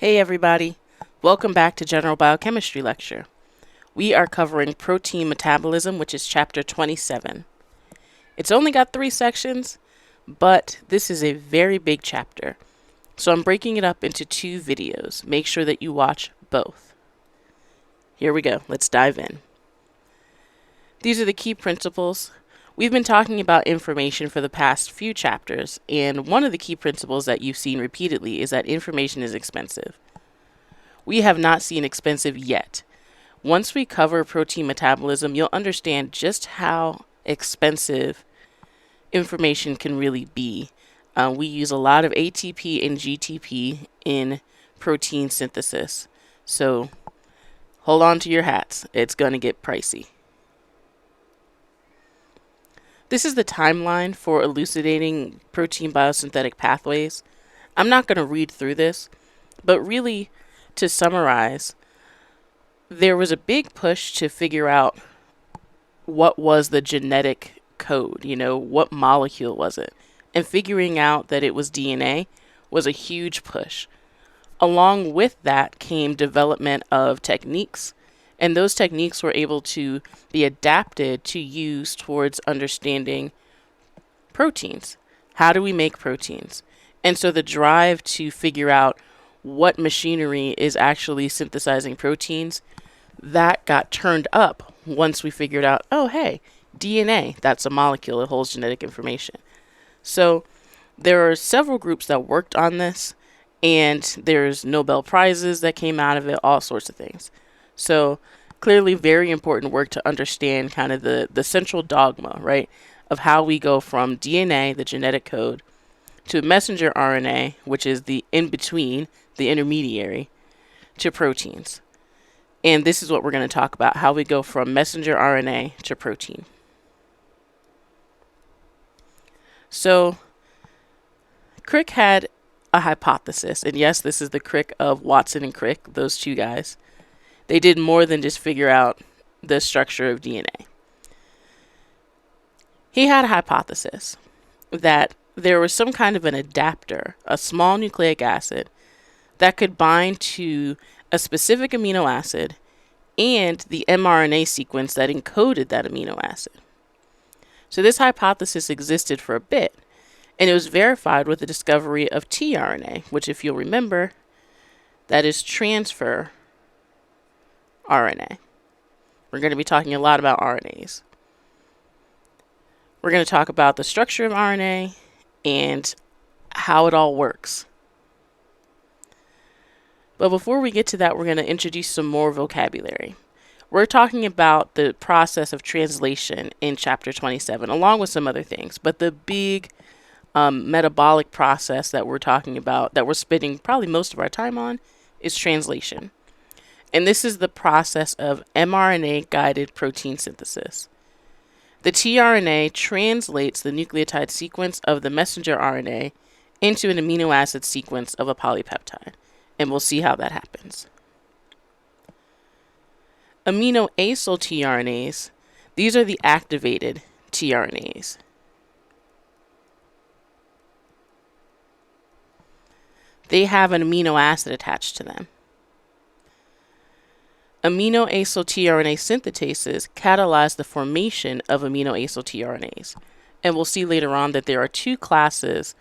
Hey everybody, welcome back to General Biochemistry Lecture. We are covering protein metabolism, which is chapter 27. It's only got 3 sections, but this is a very big chapter. So I'm breaking it up into 2 videos. Make sure that you watch both. Here we go, let's dive in. These are the key principles. We've been talking about information for the past few chapters, and one of the key principles that you've seen repeatedly is that information is expensive. We have not seen expensive yet. Once we cover protein metabolism, you'll understand just how expensive information can really be. We use a lot of ATP and GTP in protein synthesis. So hold on to your hats. It's going to get pricey. This is the timeline for elucidating protein biosynthetic pathways. I'm not going to read through this, but really, to summarize, there was a big push to figure out what was the genetic code, what molecule was it? And figuring out that it was DNA was a huge push. Along with that came development of techniques, and those techniques were able to be adapted to use towards understanding proteins. How do we make proteins? And so the drive to figure out what machinery is actually synthesizing proteins, that got turned up once we figured out, oh hey, DNA, that's a molecule, it holds genetic information. So there are several groups that worked on this, and there's Nobel Prizes that came out of it, all sorts of things. So clearly very important work to understand kind of the central dogma, right, of how we go from DNA, the genetic code, to messenger RNA, which is the in-between, the intermediary, to proteins. And this is what we're going to talk about, how we go from messenger RNA to protein. So Crick had a hypothesis, and yes, this is the Crick of Watson and Crick, those 2 guys. They did more than just figure out the structure of DNA. He had a hypothesis that there was some kind of an adapter, a small nucleic acid, that could bind to a specific amino acid and the mRNA sequence that encoded that amino acid. So this hypothesis existed for a bit, and it was verified with the discovery of tRNA, which, if you'll remember, that is transfer RNA. We're going to be talking a lot about RNAs. We're going to talk about the structure of RNA and how it all works. But before we get to that, we're going to introduce some more vocabulary. We're talking about the process of translation in chapter 27, along with some other things. But the big metabolic process that we're talking about, that we're spending probably most of our time on, is translation. And this is the process of mRNA-guided protein synthesis. The tRNA translates the nucleotide sequence of the messenger RNA into an amino acid sequence of a polypeptide. And we'll see how that happens. Amino acyl tRNAs, these are the activated tRNAs. They have an amino acid attached to them. Amino acyl tRNA synthetases catalyze the formation of amino acyl tRNAs. And we'll see later on that there are 2 classes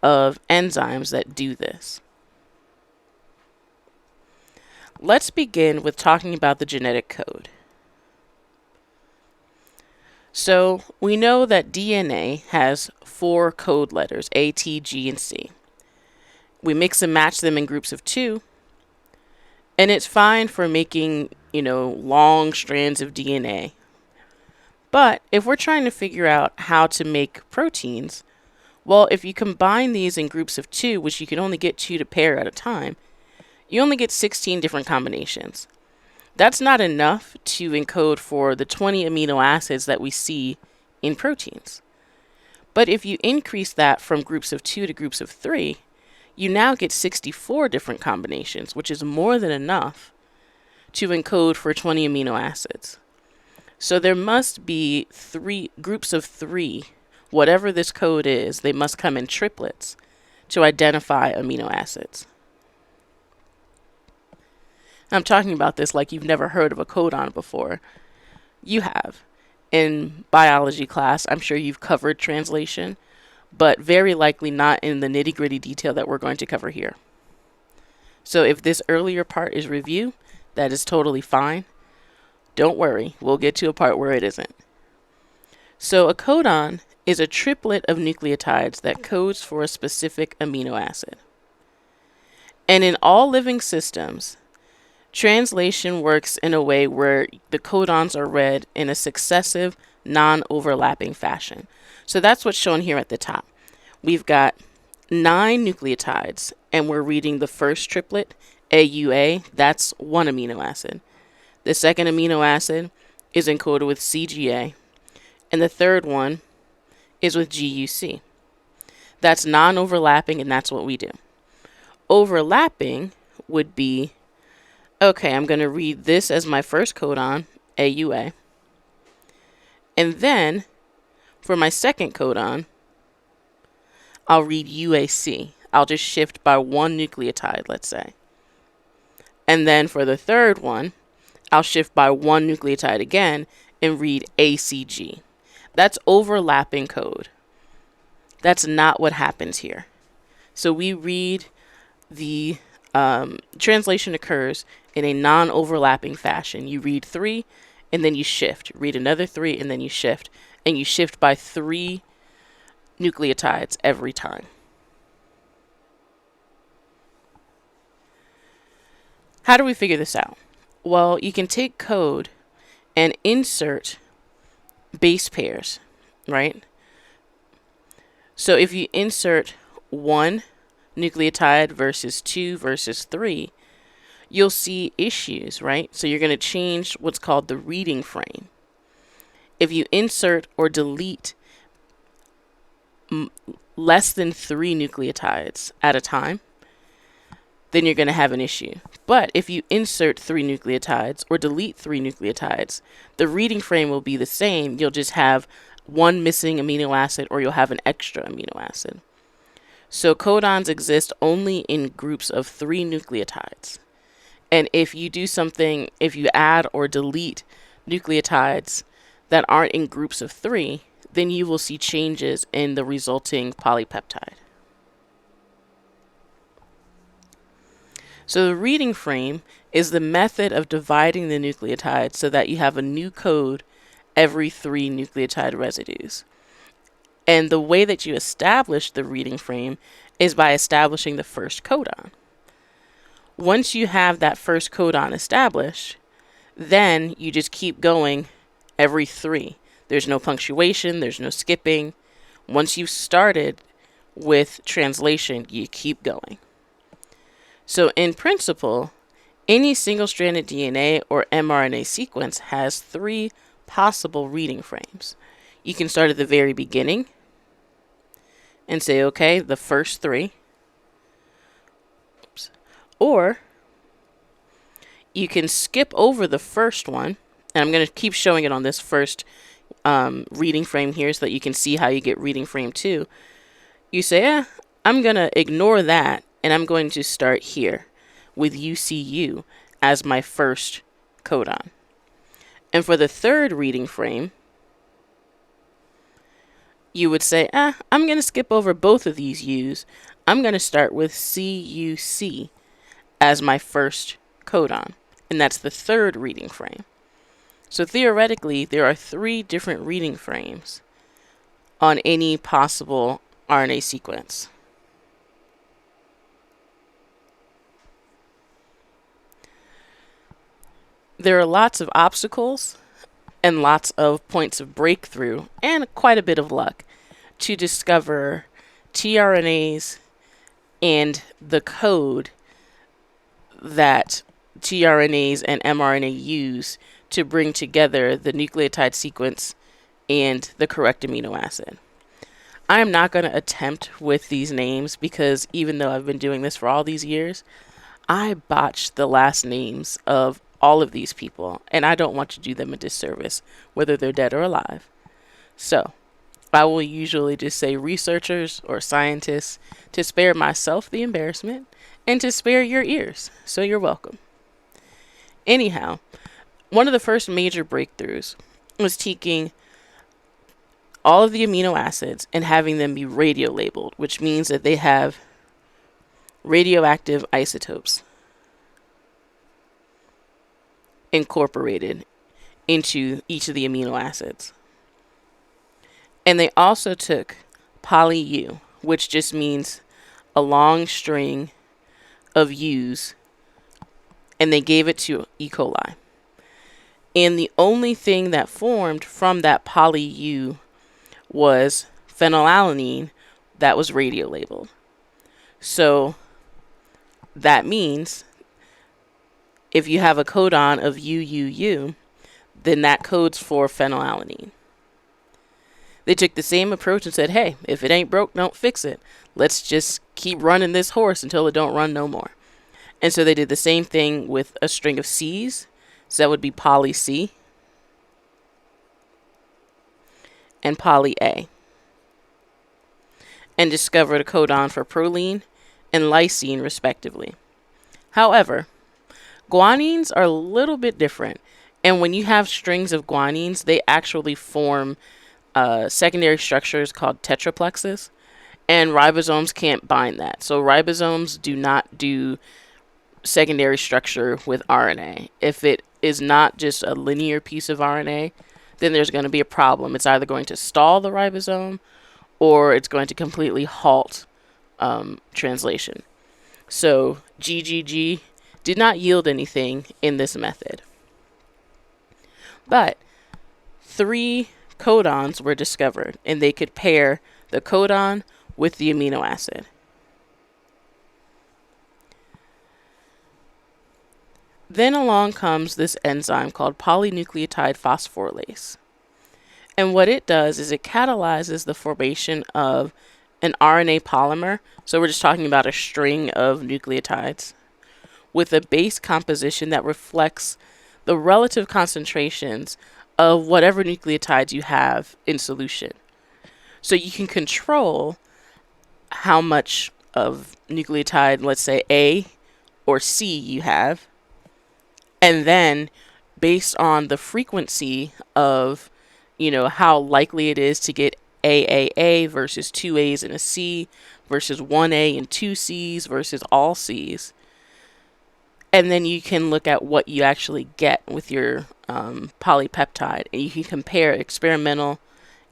of enzymes that do this. Let's begin with talking about the genetic code. So we know that DNA has 4 code letters, A, T, G, and C. We mix and match them in groups of 2, and it's fine for making, long strands of DNA. But if we're trying to figure out how to make proteins, well, if you combine these in groups of 2, which you can only get 2 to pair at a time, you only get 16 different combinations. That's not enough to encode for the 20 amino acids that we see in proteins. But if you increase that from groups of 2 to groups of 3, you now get 64 different combinations, which is more than enough to encode for 20 amino acids. So there must be 3 groups of 3, whatever this code is, they must come in triplets to identify amino acids. I'm talking about this like you've never heard of a codon before. You have. In biology class, I'm sure you've covered translation, but very likely not in the nitty gritty detail that we're going to cover here. So if this earlier part is review, that is totally fine. Don't worry, we'll get to a part where it isn't. So a codon is a triplet of nucleotides that codes for a specific amino acid. And in all living systems, translation works in a way where the codons are read in a successive, non-overlapping fashion. So that's what's shown here at the top. We've got 9 nucleotides, and we're reading the first triplet, AUA, that's one amino acid. The second amino acid is encoded with CGA, and the third one is with GUC. That's non-overlapping, and that's what we do. Overlapping would be, okay, I'm going to read this as my first codon, AUA, and then for my second codon, I'll read UAC. I'll just shift by one nucleotide, let's say. And then for the third one, I'll shift by one nucleotide again and read ACG. That's overlapping code. That's not what happens here. So we read the translation occurs in a non-overlapping fashion. You read 3 and then you shift. Read another 3 and then you shift. And you shift by 3 nucleotides every time. How do we figure this out? Well, you can take code and insert base pairs, right? So if you insert 1 nucleotide versus 2 versus 3, you'll see issues, right? So you're going to change what's called the reading frame. If you insert or delete less than 3 nucleotides at a time, then you're going to have an issue. But if you insert 3 nucleotides or delete 3 nucleotides, the reading frame will be the same. You'll just have one missing amino acid, or you'll have an extra amino acid. So codons exist only in groups of 3 nucleotides. And if you do something, if you add or delete nucleotides that aren't in groups of 3, then you will see changes in the resulting polypeptide. So the reading frame is the method of dividing the nucleotides so that you have a new code every 3 nucleotide residues. And the way that you establish the reading frame is by establishing the first codon. Once you have that first codon established, then you just keep going every 3. There's no punctuation, there's no skipping. Once you've started with translation, you keep going. So in principle, any single-stranded DNA or mRNA sequence has 3 possible reading frames. You can start at the very beginning and say, okay, the first 3. Oops. Or you can skip over the first one, and I'm going to keep showing it on this first reading frame here so that you can see how you get reading frame 2. You say, I'm going to ignore that, and I'm going to start here with UCU as my first codon. And for the third reading frame, you would say, I'm going to skip over both of these U's. I'm going to start with CUC as my first codon, and that's the third reading frame. So theoretically, there are 3 different reading frames on any possible RNA sequence. There are lots of obstacles and lots of points of breakthrough and quite a bit of luck to discover tRNAs and the code that tRNAs and mRNA use to bring together the nucleotide sequence and the correct amino acid. I am not going to attempt with these names because even though I've been doing this for all these years, I botched the last names of all of these people, and I don't want to do them a disservice, whether they're dead or alive. So I will usually just say researchers or scientists to spare myself the embarrassment and to spare your ears. So you're welcome. Anyhow, one of the first major breakthroughs was taking all of the amino acids and having them be radio labeled, which means that they have radioactive isotopes incorporated into each of the amino acids. And they also took poly-U, which just means a long string of U's, and they gave it to E. coli. And the only thing that formed from that poly-U was phenylalanine that was radio labeled. So that means if you have a codon of UUU, then that codes for phenylalanine. They took the same approach and said, hey, if it ain't broke, don't fix it. Let's just keep running this horse until it don't run no more. And so they did the same thing with a string of C's. So that would be poly C and poly A. And discovered a codon for proline and lysine, respectively. However, guanines are a little bit different. And when you have strings of guanines, they actually form secondary structures called tetraplexes. And ribosomes can't bind that. So ribosomes do not do secondary structure with RNA. If it is not just a linear piece of RNA, then there's going to be a problem. It's either going to stall the ribosome or it's going to completely halt translation. So GGG did not yield anything in this method. But 3 codons were discovered, and they could pair the codon with the amino acid. Then along comes this enzyme called polynucleotide phosphorylase. And what it does is it catalyzes the formation of an RNA polymer. So we're just talking about a string of nucleotides with a base composition that reflects the relative concentrations of whatever nucleotides you have in solution. So you can control how much of nucleotide, let's say A or C, you have. And then based on the frequency of, how likely it is to get AAA versus 2 A's and a C versus 1 A and 2 C's versus all C's. And then you can look at what you actually get with your polypeptide, and you can compare experimental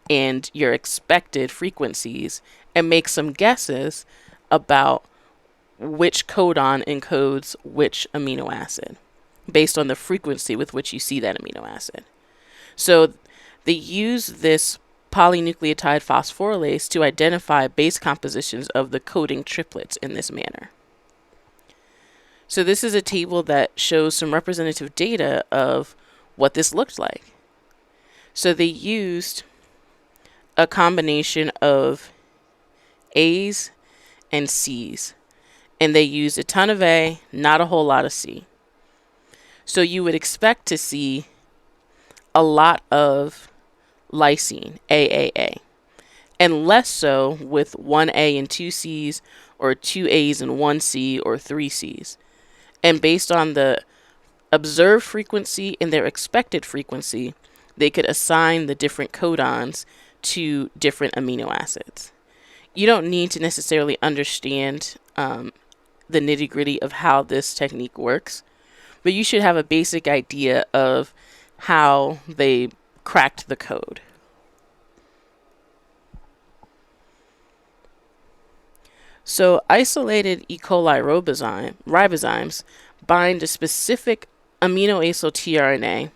and your expected frequencies and make some guesses about which codon encodes which amino acid based on the frequency with which you see that amino acid. So they use this polynucleotide phosphorylase to identify base compositions of the coding triplets in this manner. So this is a table that shows some representative data of what this looked like. So they used a combination of A's and C's, and they used a ton of A, not a whole lot of C. So you would expect to see a lot of lysine, AAA, and less so with 1 A and 2 C's or 2 A's and 1 C or 3 C's. And based on the observed frequency and their expected frequency, they could assign the different codons to different amino acids. You don't need to necessarily understand the nitty-gritty of how this technique works, but you should have a basic idea of how they cracked the code. So isolated E. coli ribozymes bind a specific aminoacyl tRNA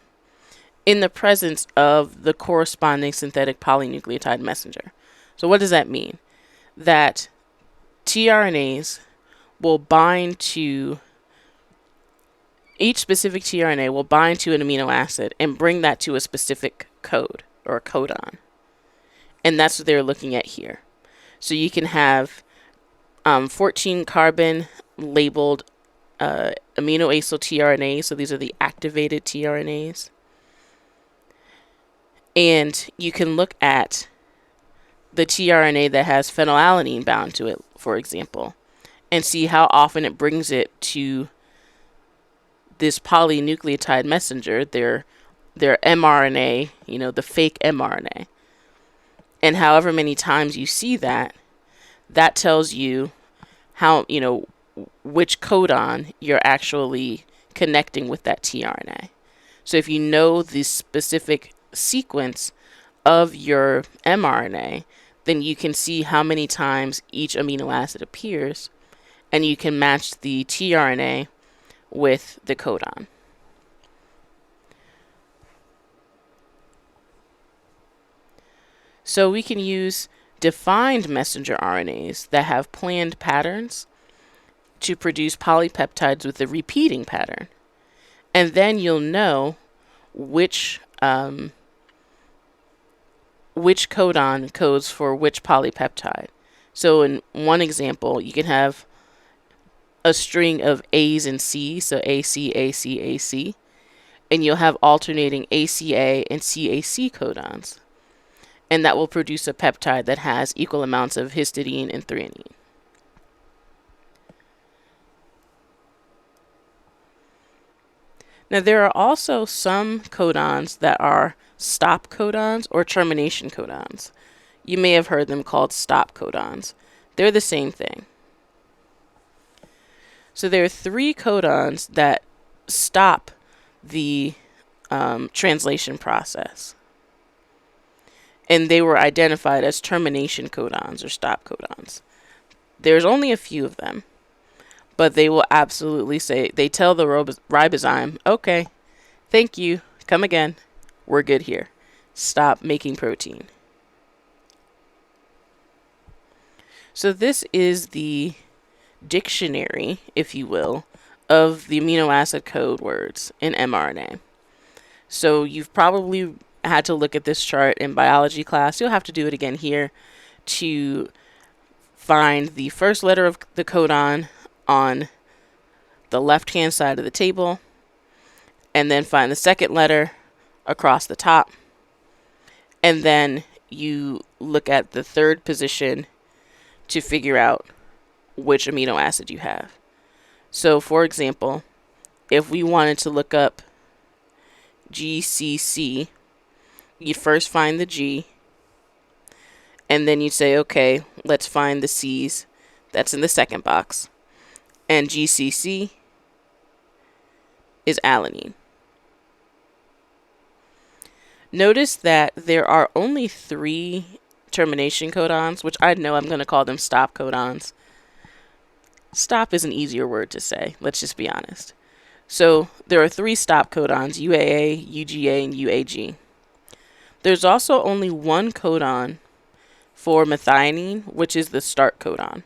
in the presence of the corresponding synthetic polynucleotide messenger. So what does that mean? That tRNAs will bind to each specific tRNA will bind to an amino acid and bring that to a specific code or a codon. And that's what they're looking at here. So you can have 14 carbon labeled aminoacyl tRNAs. So these are the activated tRNAs. And you can look at the tRNA that has phenylalanine bound to it, for example, and see how often it brings it to this polynucleotide messenger, their mRNA, the fake mRNA. And however many times you see that, that tells you how, which codon you're actually connecting with that tRNA. So if you know the specific sequence of your mRNA, then you can see how many times each amino acid appears, and you can match the tRNA with the codon. So we can use defined messenger RNAs that have planned patterns to produce polypeptides with a repeating pattern. And then you'll know which codon codes for which polypeptide. So in one example, you can have a string of A's and C's, so AC, AC, AC, and you'll have alternating ACA and CAC codons. And that will produce a peptide that has equal amounts of histidine and threonine. Now, there are also some codons that are stop codons or termination codons. You may have heard them called stop codons. They're the same thing. So there are 3 codons that stop the translation process. And they were identified as termination codons or stop codons. There's only a few of them, but they will absolutely say, they tell the ribozyme, okay, thank you, come again, we're good here. Stop making protein. So this is the dictionary, if you will, of the amino acid code words in mRNA. So you've probably had to look at this chart in biology class. You'll have to do it again here to find the first letter of the codon on the left-hand side of the table, and then find the second letter across the top, and then you look at the third position to figure out which amino acid you have. So for example, if we wanted to look up GCC, you'd first find the G, and then you'd say, okay, let's find the C's. That's in the second box. And GCC is alanine. Notice that there are only 3 termination codons, which I know I'm going to call them stop codons. Stop is an easier word to say, let's just be honest. So there are 3 stop codons, UAA, UGA, and UAG. There's also only 1 codon for methionine, which is the start codon.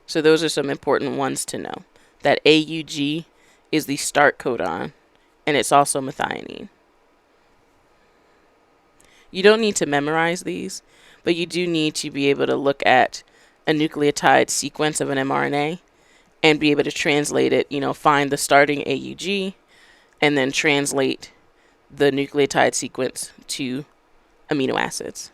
So those are some important ones to know. That AUG is the start codon, and it's also methionine. You don't need to memorize these, but you do need to be able to look at a nucleotide sequence of an mRNA and be able to translate it, find the starting AUG and then translate the nucleotide sequence to amino acids.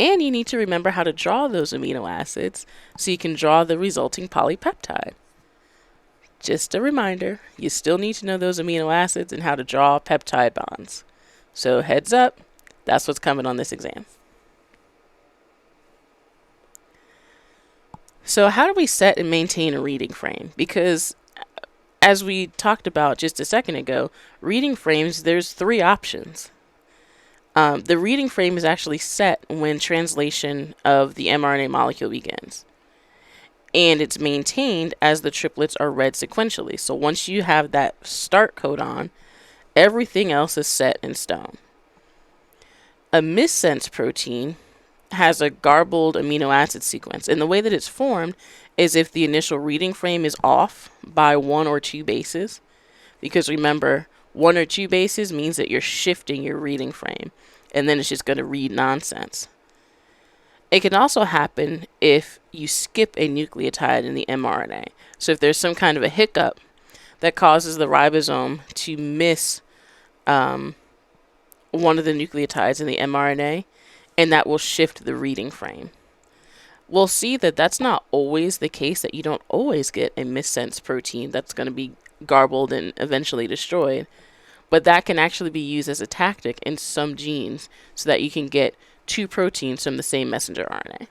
And you need to remember how to draw those amino acids so you can draw the resulting polypeptide. Just a reminder, you still need to know those amino acids and how to draw peptide bonds. So heads up, that's what's coming on this exam. So how do we set and maintain a reading frame? Because as we talked about just a second ago, reading frames, there's 3 options. The reading frame is actually set when translation of the mRNA molecule begins. And it's maintained as the triplets are read sequentially. So once you have that start codon, everything else is set in stone. A missense protein has a garbled amino acid sequence. And the way that it's formed is if the initial reading frame is off by 1 or 2 bases. Because remember, 1 or 2 bases means that you're shifting your reading frame. And then it's just going to read nonsense. It can also happen if you skip a nucleotide in the mRNA. So if there's some kind of a hiccup that causes the ribosome to miss one of the nucleotides in the mRNA, and that will shift the reading frame. We'll see that that's not always the case, that you don't always get a missense protein that's going to be garbled and eventually destroyed. But that can actually be used as a tactic in some genes so that you can get two proteins from the same messenger RNA.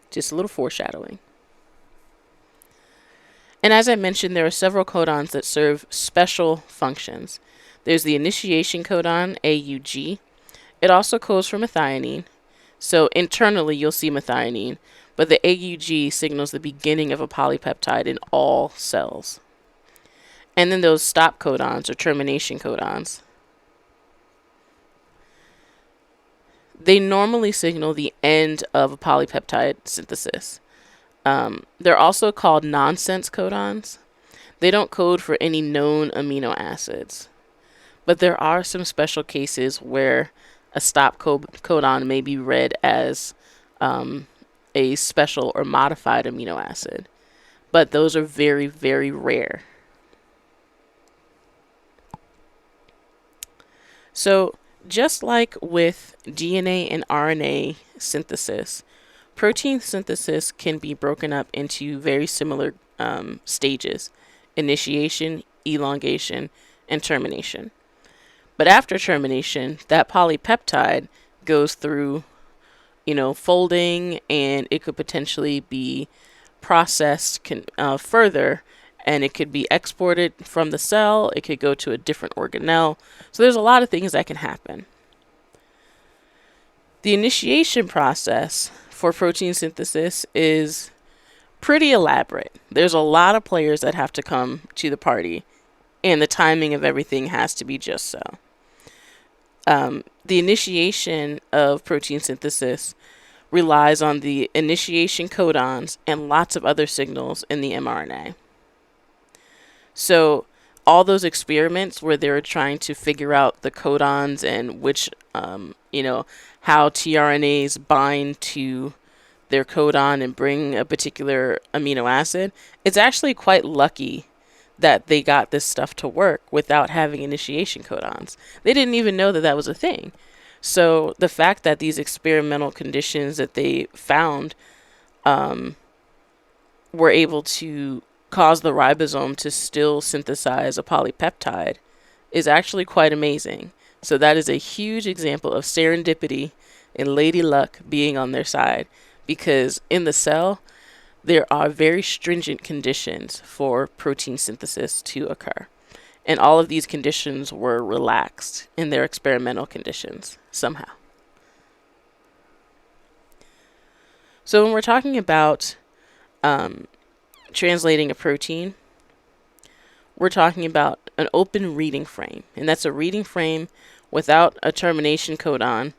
Just a little foreshadowing. And as I mentioned, there are several codons that serve special functions. There's the initiation codon, AUG. It also codes for methionine. So internally, you'll see methionine, but the AUG signals the beginning of a polypeptide in all cells. And then those stop codons or termination codons. They normally signal the end of a polypeptide synthesis. They're also called nonsense codons. They don't code for any known amino acids. But there are some special cases where a stop codon may be read as a special or modified amino acid. But those are very, very rare. So just like with DNA and RNA synthesis, protein synthesis can be broken up into very similar stages: initiation, elongation, and termination. But after termination, that polypeptide goes through, folding, and it could potentially be processed further, and it could be exported from the cell. It could go to a different organelle. So there's a lot of things that can happen. The initiation process for protein synthesis is pretty elaborate. There's a lot of players that have to come to the party, and the timing of everything has to be just so. The initiation of protein synthesis relies on the initiation codons and lots of other signals in the mRNA. So all those experiments where they were trying to figure out the codons and which, how tRNAs bind to their codon and bring a particular amino acid, it's actually quite lucky that they got this stuff to work without having initiation codons. They didn't even know that that was a thing. So the fact that these experimental conditions that they found were able to cause the ribosome to still synthesize a polypeptide is actually quite amazing. So that is a huge example of serendipity and lady luck being on their side, because in the cell, there are very stringent conditions for protein synthesis to occur. And all of these conditions were relaxed in their experimental conditions somehow. So when we're talking about translating a protein, we're talking about an open reading frame. And that's a reading frame without a termination codon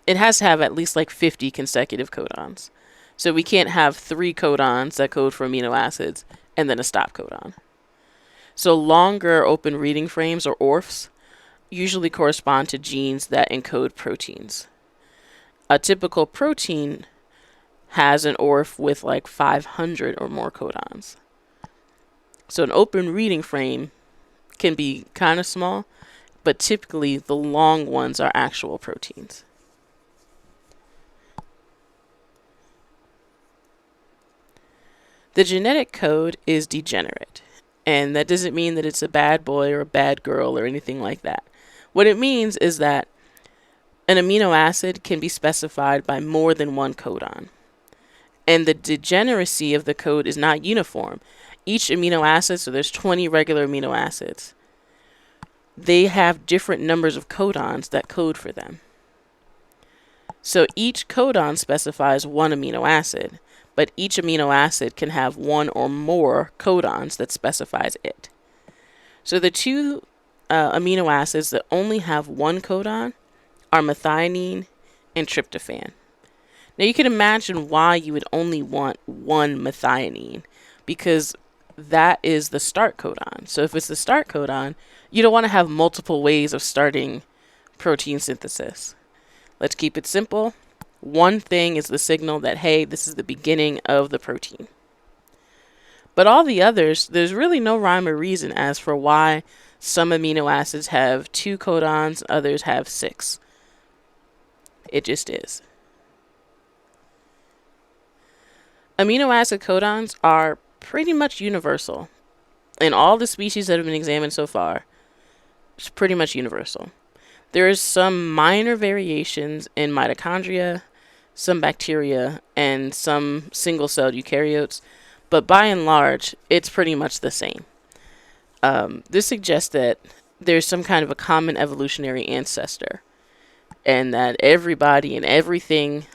it has to have at least like 50 consecutive codons. So we can't have 3 codons that code for amino acids and then a stop codon. So longer open reading frames, or ORFs, usually correspond to genes that encode proteins. A typical protein has an ORF with like 500 or more codons. So an open reading frame can be kind of small, but typically the long ones are actual proteins. The genetic code is degenerate, and that doesn't mean that it's a bad boy or a bad girl or anything like that. What it means is that an amino acid can be specified by more than one codon, and the degeneracy of the code is not uniform. Each amino acid, so there's 20 regular amino acids, they have different numbers of codons that code for them. So each codon specifies one amino acid, but each amino acid can have one or more codons that specifies it. So the two amino acids that only have one codon are methionine and tryptophan. Now you can imagine why you would only want one methionine, because that is the start codon. So if it's the start codon, you don't want to have multiple ways of starting protein synthesis. Let's keep it simple. One thing is the signal that, hey, this is the beginning of the protein. But all the others, there's really no rhyme or reason as for why some amino acids have 2 codons, others have 6. It just is. Amino acid codons are pretty much universal. in all the species that have been examined so far, it's pretty much universal. There is some minor variations in mitochondria, some bacteria, and some single-celled eukaryotes, but by and large, it's pretty much the same. This suggests that there's some kind of a common evolutionary ancestor, and that everybody and everything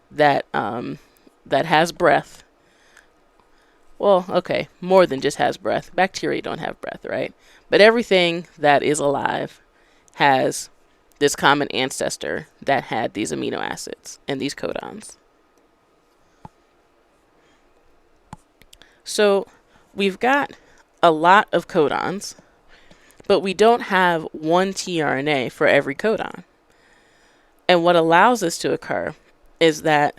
that that has breath, well, okay, more than just has breath. Bacteria don't have breath, right? But everything that is alive has this common ancestor that had these amino acids and these codons. So we've got a lot of codons, but we don't have one tRNA for every codon. And what allows this to occur is that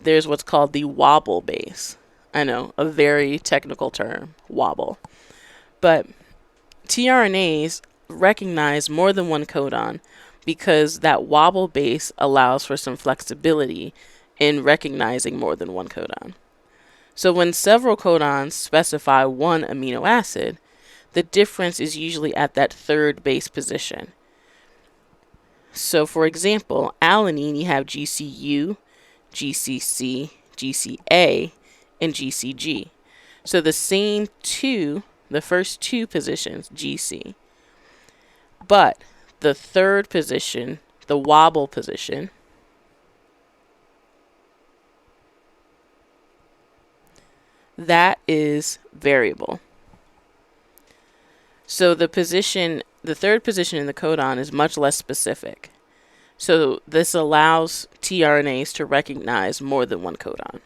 there's what's called the wobble base. I know, a very technical term, wobble. But tRNAs recognize more than one codon because that wobble base allows for some flexibility in recognizing more than one codon. So when several codons specify one amino acid, the difference is usually at that third base position. So for example, alanine, you have GCU, GCC, GCA, and GCG. So the same two, the first two positions, GC. But the third position, the wobble position, that is variable. So the third position in the codon is much less specific. So this allows tRNAs to recognize more than one codon.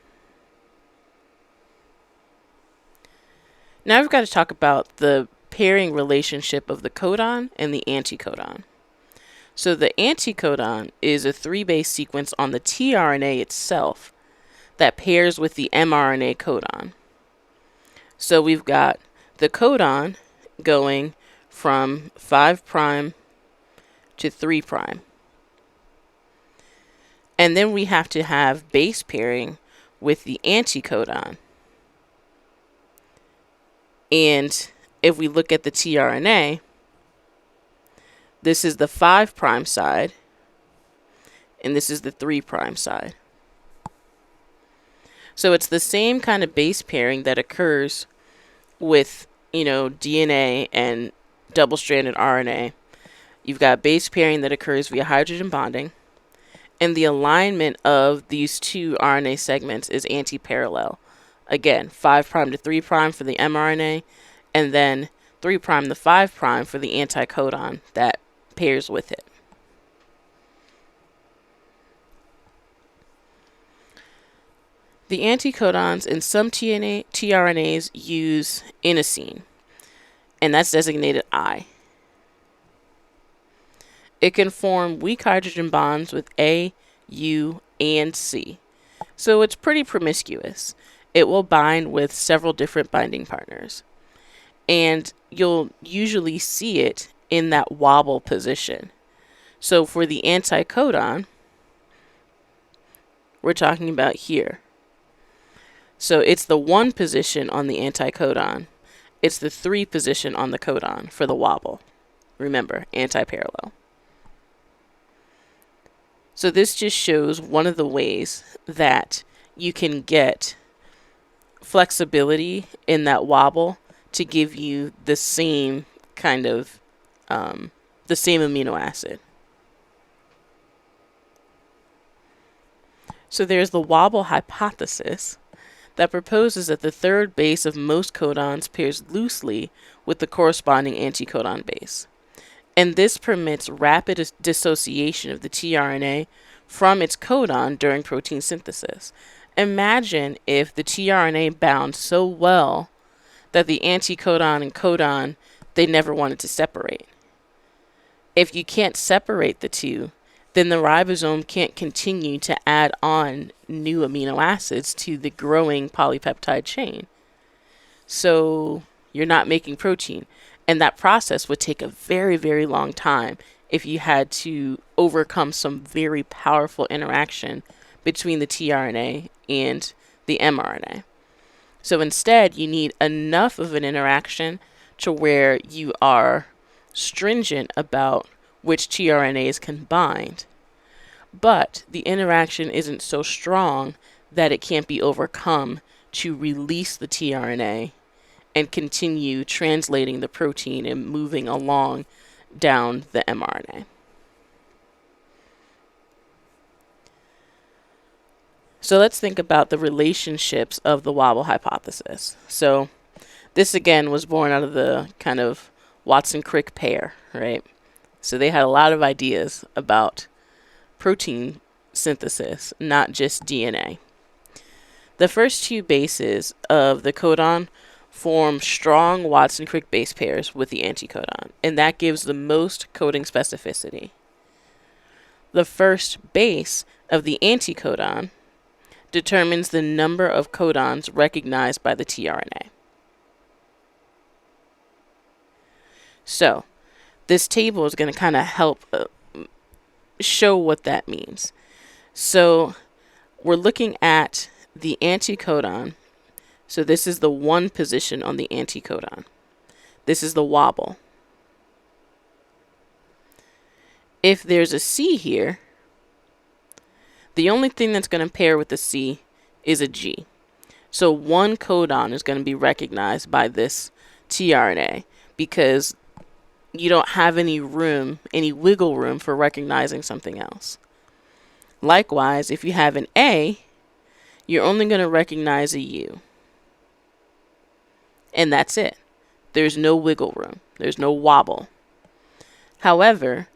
Now we've got to talk about the pairing relationship of the codon and the anticodon. So the anticodon is a 3-base sequence on the tRNA itself that pairs with the mRNA codon. So we've got the codon going from 5' to 3'. And then we have to have base pairing with the anticodon. And if we look at the tRNA, this is the 5' side, and this is the 3' side. So it's the same kind of base pairing that occurs with, DNA and double-stranded RNA. You've got base pairing that occurs via hydrogen bonding, and the alignment of these two RNA segments is anti-parallel. Again, 5' to 3' for the mRNA, and then 3' to 5' for the anticodon that pairs with it. The anticodons in some tRNAs use inosine, and that's designated I. It can form weak hydrogen bonds with A, U, and C. So it's pretty promiscuous. It will bind with several different binding partners. And you'll usually see it in that wobble position. So for the anticodon, we're talking about here. So it's the 1 position on the anticodon. It's the 3 position on the codon for the wobble. Remember, anti-parallel. So this just shows one of the ways that you can get flexibility in that wobble to give you the same kind of, the same amino acid. So there's the wobble hypothesis that proposes that the third base of most codons pairs loosely with the corresponding anticodon base. And this permits rapid dissociation of the tRNA from its codon during protein synthesis. Imagine if the tRNA bound so well that the anticodon and codon, they never wanted to separate. If you can't separate the two, then the ribosome can't continue to add on new amino acids to the growing polypeptide chain. So you're not making protein. And that process would take a very, very long time if you had to overcome some very powerful interaction between the tRNA and the mRNA. So instead, you need enough of an interaction to where you are stringent about which tRNAs can bind, but the interaction isn't so strong that it can't be overcome to release the tRNA and continue translating the protein and moving along down the mRNA. So let's think about the relationships of the wobble hypothesis. So this again was born out of the kind of Watson-Crick pair, right? So they had a lot of ideas about protein synthesis, not just DNA. The first two bases of the codon form strong Watson-Crick base pairs with the anticodon, and that gives the most coding specificity. The first base of the anticodon determines the number of codons recognized by the tRNA. So this table is going to kind of help show what that means. So we're looking at the anticodon. So this is the 1 position on the anticodon. This is the wobble. If there's a C here, the only thing that's going to pair with the C is a G. So 1 codon is going to be recognized by this tRNA because you don't have any wiggle room for recognizing something else. Likewise, if you have an A, you're only going to recognize a U. And that's it. There's no wiggle room. There's no wobble. However,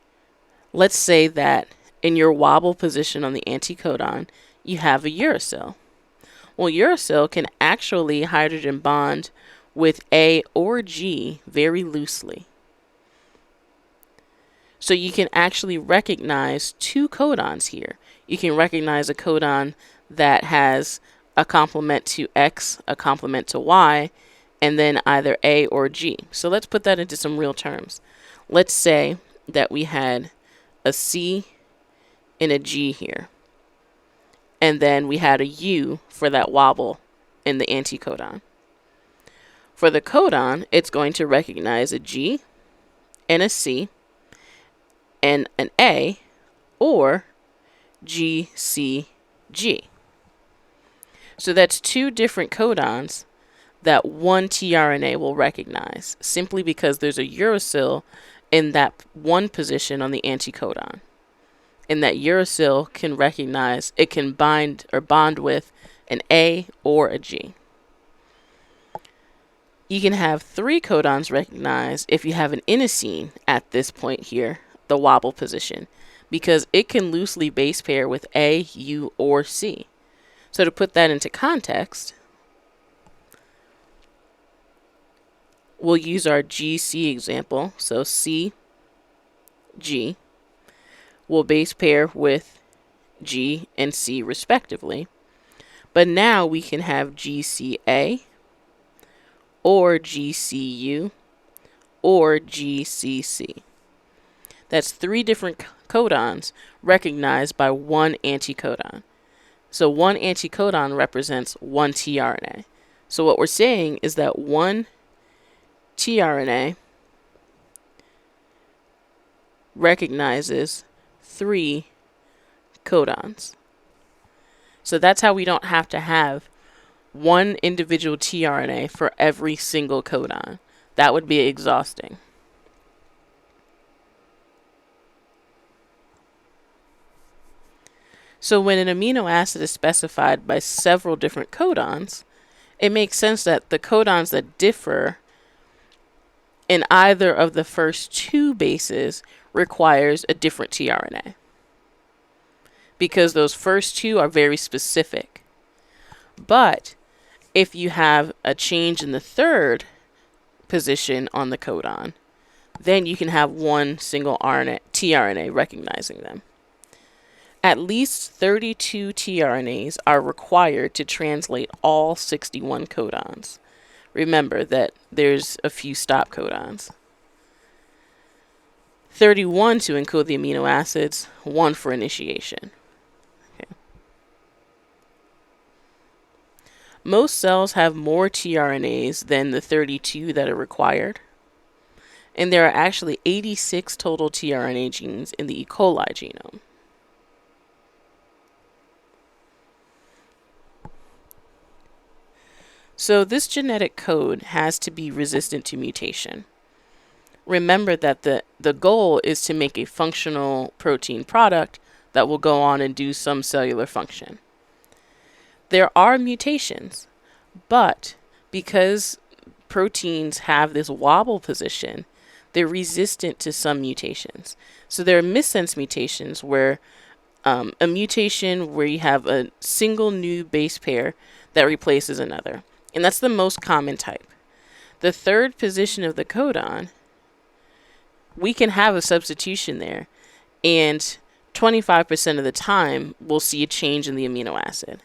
let's say that in your wobble position on the anticodon, you have a uracil. Well, uracil can actually hydrogen bond with A or G very loosely. So you can actually recognize 2 codons here. You can recognize a codon that has a complement to X, a complement to Y, and then either A or G. So let's put that into some real terms. Let's say that we had a C and a G here, and then we had a U for that wobble in the anticodon. For the codon, it's going to recognize a G and a C and an A, or G, C, G. So that's 2 different codons that 1 tRNA will recognize, simply because there's a uracil in that 1 position on the anticodon. And that uracil can recognize, it can bind or bond with an A or a G. You can have 3 codons recognized if you have an inosine at this point here, the wobble position, because it can loosely base pair with A, U, or C. So to put that into context, we'll use our GC example. So C, G will base pair with G and C respectively. But now we can have GCA or GCU or GCC. That's 3 different codons recognized by 1 anticodon. So 1 anticodon represents 1 tRNA. So what we're saying is that 1 tRNA recognizes 3 codons. So that's how we don't have to have 1 individual tRNA for every single codon. That would be exhausting. So when an amino acid is specified by several different codons, it makes sense that the codons that differ in either of the first 2 bases requires a different tRNA, because those first 2 are very specific. But if you have a change in the 3rd position on the codon, then you can have 1 single tRNA recognizing them. At least 32 tRNAs are required to translate all 61 codons. Remember that there's a few stop codons. 31 to encode the amino acids, 1 for initiation. Okay. Most cells have more tRNAs than the 32 that are required, and there are actually 86 total tRNA genes in the E. coli genome. So this genetic code has to be resistant to mutation. Remember that the goal is to make a functional protein product that will go on and do some cellular function. There are mutations, but because proteins have this wobble position, they're resistant to some mutations. So there are missense mutations where a mutation where you have a single new base pair that replaces another. And that's the most common type. The third position of the codon, we can have a substitution there, and 25% of the time we'll see a change in the amino acid.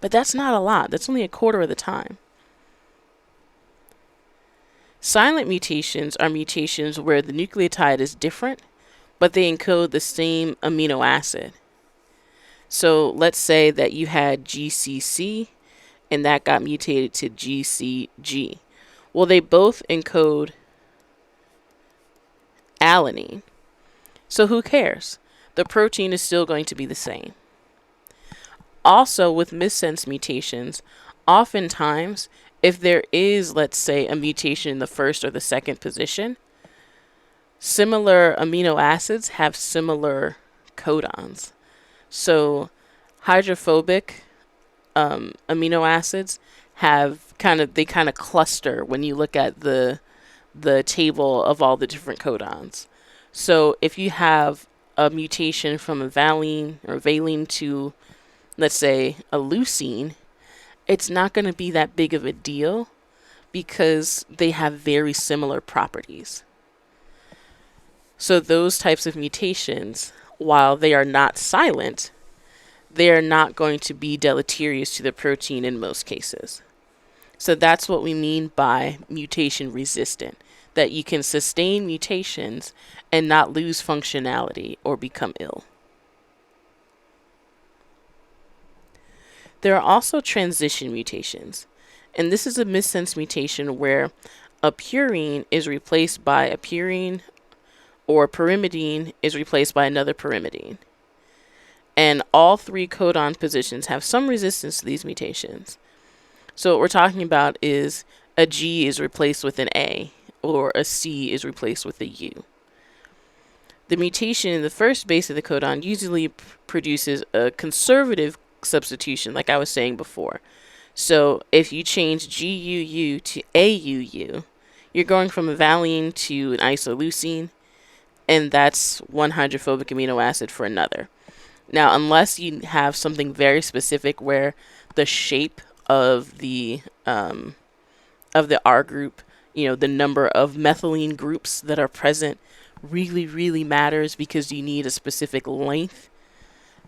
But that's not a lot. That's only a quarter of the time. Silent mutations are mutations where the nucleotide is different, but they encode the same amino acid. So let's say that you had GCC and that got mutated to GCG. Well, they both encode alanine. So who cares? The protein is still going to be the same. Also, with missense mutations, oftentimes, if there is, let's say, a mutation in the first or the second position, similar amino acids have similar codons. So hydrophobic amino acids have they kind of cluster when you look at the table of all the different codons. So if you have a mutation from a valine or valine to, let's say, a leucine, it's not going to be that big of a deal because they have very similar properties. So those types of mutations, while they are not silent, they are not going to be deleterious to the protein in most cases. So that's what we mean by mutation resistant, that you can sustain mutations and not lose functionality or become ill. There are also transition mutations, and this is a missense mutation where a purine is replaced by a purine or pyrimidine is replaced by another pyrimidine. And all three codon positions have some resistance to these mutations. So what we're talking about is a G is replaced with an A, or a C is replaced with a U. The mutation in the first base of the codon usually produces a conservative substitution, like I was saying before. So if you change GUU to AUU, you're going from a valine to an isoleucine, and that's one hydrophobic amino acid for another. Now, unless you have something very specific where the shape of the R group, the number of methylene groups that are present really, really matters because you need a specific length,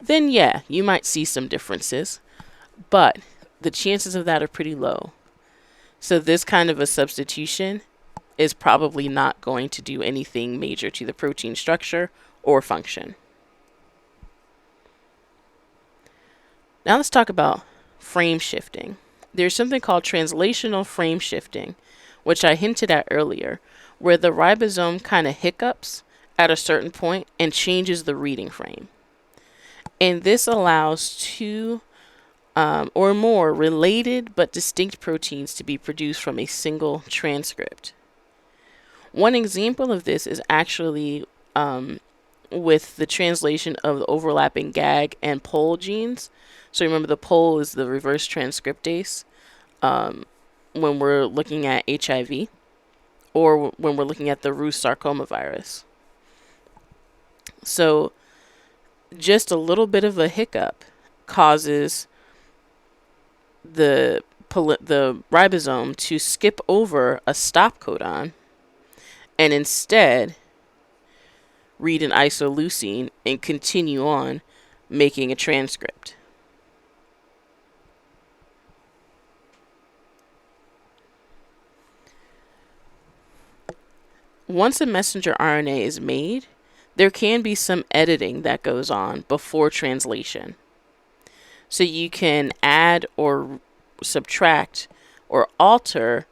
then yeah, you might see some differences, but the chances of that are pretty low. So this kind of a substitution is probably not going to do anything major to the protein structure or function. Now let's talk about frame shifting. There's something called translational frame shifting, which I hinted at earlier, where the ribosome kind of hiccups at a certain point and changes the reading frame. And this allows two or more related but distinct proteins to be produced from a single transcript. One example of this is actually with the translation of the overlapping GAG and POL genes. So remember, the POL is the reverse transcriptase when we're looking at HIV or when we're looking at the Rous sarcoma virus. So just a little bit of a hiccup causes the ribosome to skip over a stop codon and instead read an isoleucine and continue on making a transcript. Once a messenger RNA is made, there can be some editing that goes on before translation. So you can add or subtract or alter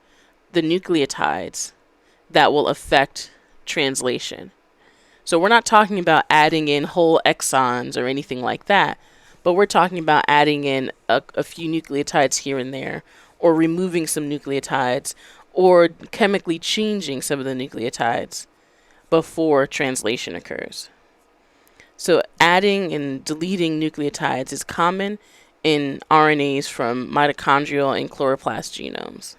the nucleotides that will affect translation. So we're not talking about adding in whole exons or anything like that, but we're talking about adding in a few nucleotides here and there, or removing some nucleotides, or chemically changing some of the nucleotides before translation occurs. So adding and deleting nucleotides is common in RNAs from mitochondrial and chloroplast genomes.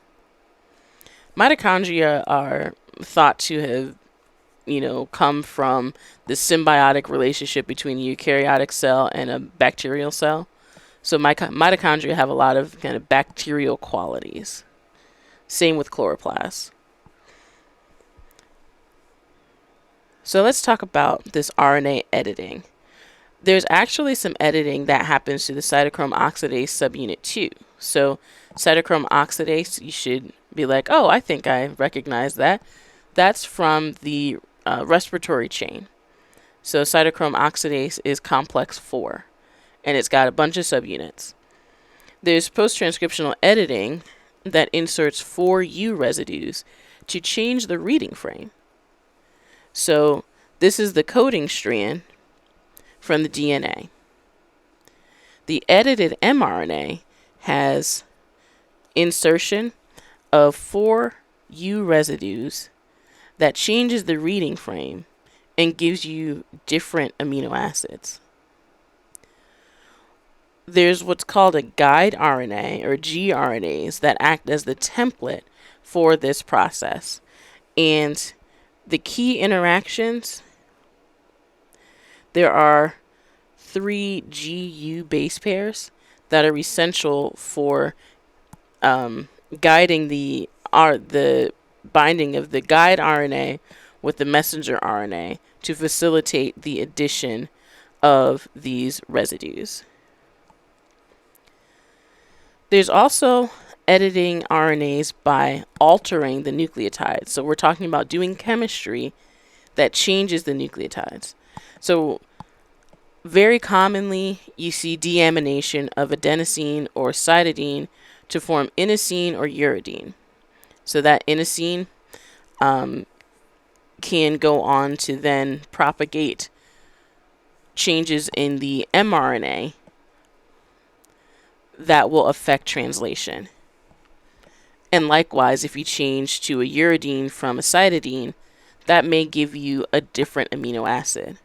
Mitochondria are thought to have, come from the symbiotic relationship between a eukaryotic cell and a bacterial cell. So mitochondria have a lot of kind of bacterial qualities. Same with chloroplasts. So let's talk about this RNA editing. There's actually some editing that happens to the cytochrome oxidase subunit 2. So cytochrome oxidase, you should be like, oh, I think I recognize that. That's from the respiratory chain. So cytochrome oxidase is complex 4, and it's got a bunch of subunits. There's post-transcriptional editing that inserts 4 U residues to change the reading frame. So this is the coding strand from the DNA. The edited mRNA has insertion of 4 U residues that changes the reading frame and gives you different amino acids. There's what's called a guide RNA, or gRNAs, that act as the template for this process. And the key interactions, there are 3 GU base pairs that are essential for guiding the binding of the guide RNA with the messenger RNA to facilitate the addition of these residues. There's also editing RNAs by altering the nucleotides. So we're talking about doing chemistry that changes the nucleotides. So very commonly you see deamination of adenosine or cytidine to form inosine or uridine. So that inosine can go on to then propagate changes in the mRNA that will affect translation. And likewise, if you change to a uridine from a cytidine, that may give you a different amino acid.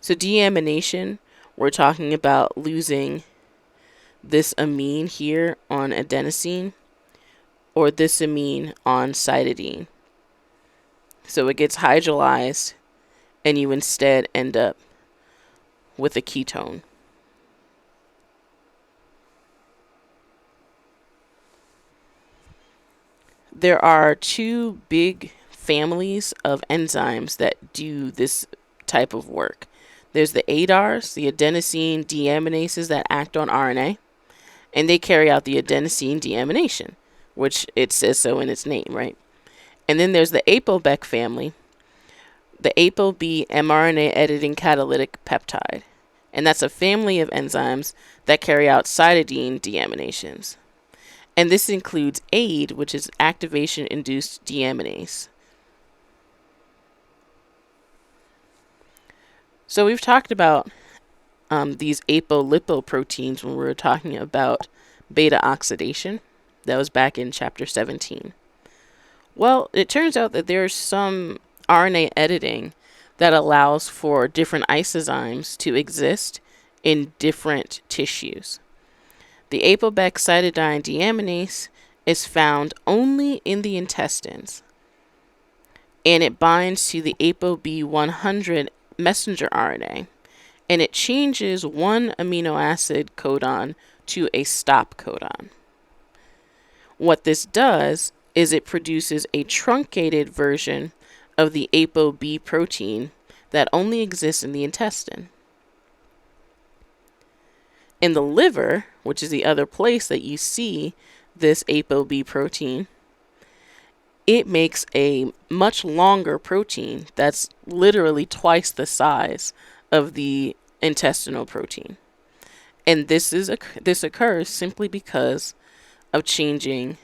So deamination, we're talking about losing this amine here on adenosine, or this amine on cytidine. So it gets hydrolyzed, and you instead end up with a ketone. There are 2 big families of enzymes that do this type of work. There's the ADARs, the adenosine deaminases that act on RNA, and they carry out the adenosine deamination, which it says so in its name, right? And then there's the ApoBec family, the ApoB mRNA editing catalytic peptide, and that's a family of enzymes that carry out cytidine deaminations. And this includes AID, which is activation-induced deaminase. So we've talked about these apolipoproteins when we were talking about beta oxidation. That was back in chapter 17. Well, it turns out that there's some RNA editing that allows for different isozymes to exist in different tissues. The ApoBec cytidine deaminase is found only in the intestines, and it binds to the ApoB100 messenger RNA, and it changes one amino acid codon to a stop codon. What this does is it produces a truncated version of the ApoB protein that only exists in the intestine. In the liver, which is the other place that you see this ApoB protein, it makes a much longer protein that's literally twice the size of the intestinal protein. And this occurs simply because of changing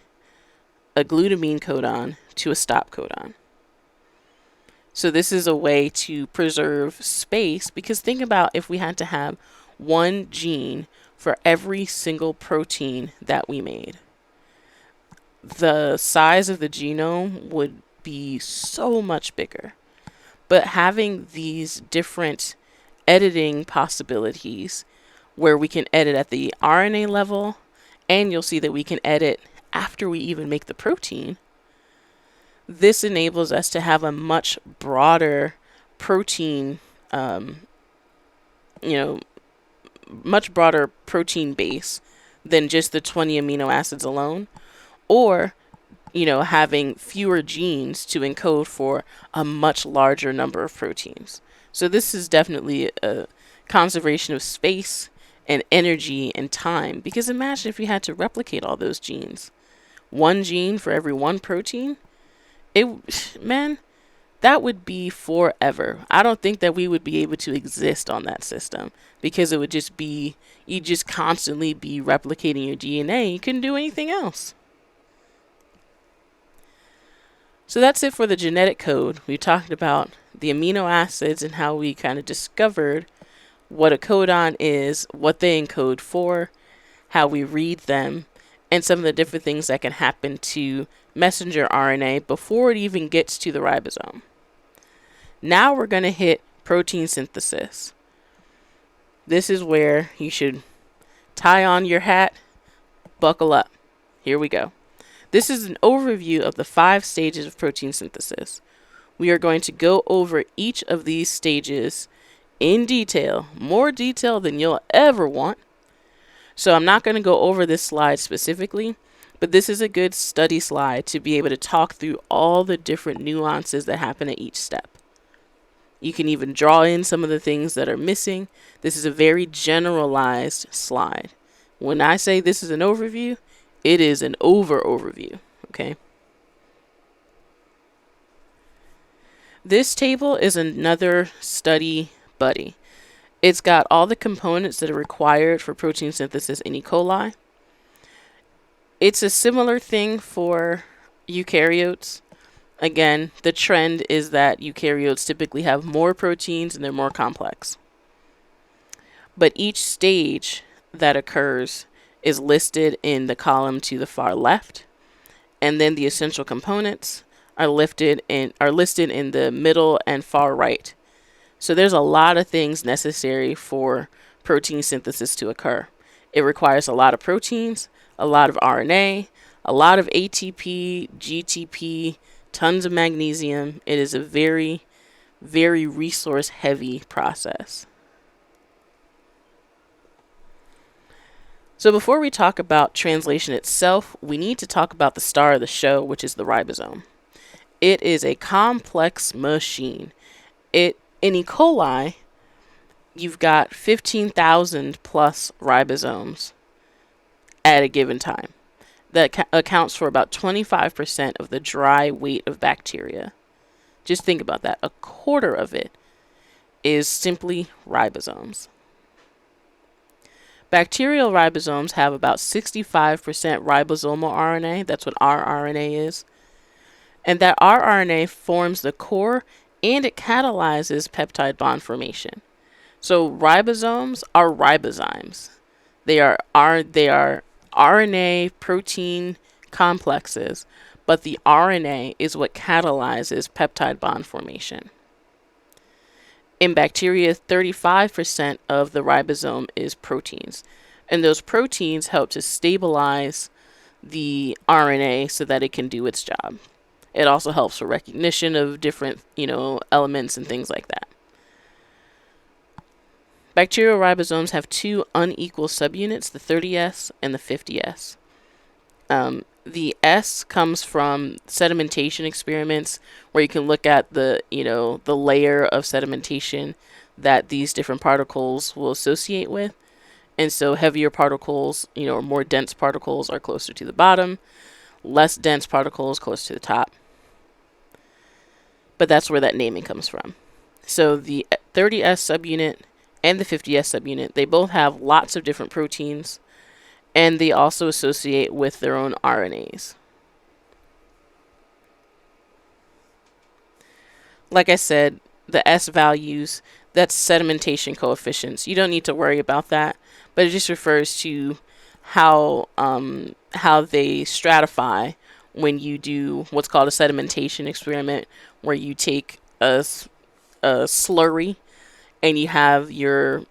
a glutamine codon to a stop codon. So this is a way to preserve space, because think about if we had to have one gene for every single protein that we made. The size of the genome would be so much bigger. But having these different editing possibilities where we can edit at the RNA level, and you'll see that we can edit after we even make the protein, this enables us to have a much broader protein, much broader protein base than just the 20 amino acids alone, or having fewer genes to encode for a much larger number of proteins. So this is definitely a conservation of space and energy and time, because imagine if you had to replicate all those genes. One gene for every one protein. That would be forever. I don't think that we would be able to exist on that system, because it would just be, you just constantly be replicating your DNA. You couldn't do anything else. So that's it for the genetic code. We talked about the amino acids and how we kind of discovered what a codon is, what they encode for, how we read them, and some of the different things that can happen to messenger RNA before it even gets to the ribosome. Now we're going to hit protein synthesis. This is where you should tie on your hat, buckle up. Here we go. This is an overview of the 5 stages of protein synthesis. We are going to go over each of these stages in detail, more detail than you'll ever want. So I'm not going to go over this slide specifically, but this is a good study slide to be able to talk through all the different nuances that happen at each step. You can even draw in some of the things that are missing. This is a very generalized slide. When I say this is an overview, it is an overview, okay? This table is another study buddy. It's got all the components that are required for protein synthesis in E. coli. It's a similar thing for eukaryotes. Again, the trend is that eukaryotes typically have more proteins and they're more complex. But each stage that occurs is listed in the column to the far left, and then the essential components are listed in the middle and far right. So there's a lot of things necessary for protein synthesis to occur. It requires a lot of proteins, a lot of RNA, a lot of ATP, GTP, tons of magnesium. It is a very, very resource heavy process. So before we talk about translation itself, we need to talk about the star of the show, which is the ribosome. It is a complex machine. In E. coli, you've got 15,000 plus ribosomes at a given time. That accounts for about 25% of the dry weight of bacteria. Just think about that. A quarter of it is simply ribosomes. Bacterial ribosomes have about 65% ribosomal RNA. That's what rRNA is. And that rRNA forms the core and it catalyzes peptide bond formation. So ribosomes are ribozymes. They are RNA protein complexes, but the RNA is what catalyzes peptide bond formation. In bacteria, 35% of the ribosome is proteins, and those proteins help to stabilize the RNA so that it can do its job. It also helps for recognition of different, elements and things like that. Bacterial ribosomes have 2 unequal subunits, the 30S and the 50S. The S comes from sedimentation experiments where you can look at the layer of sedimentation that these different particles will associate with. And so heavier particles, or more dense particles are closer to the bottom, less dense particles close to the top. But that's where that naming comes from. So the 30S subunit and the 50S subunit, they both have lots of different proteins, and they also associate with their own RNAs. Like I said, the S values, that's sedimentation coefficients. You don't need to worry about that, but it just refers to how they stratify when you do what's called a sedimentation experiment, where you take a slurry and you have your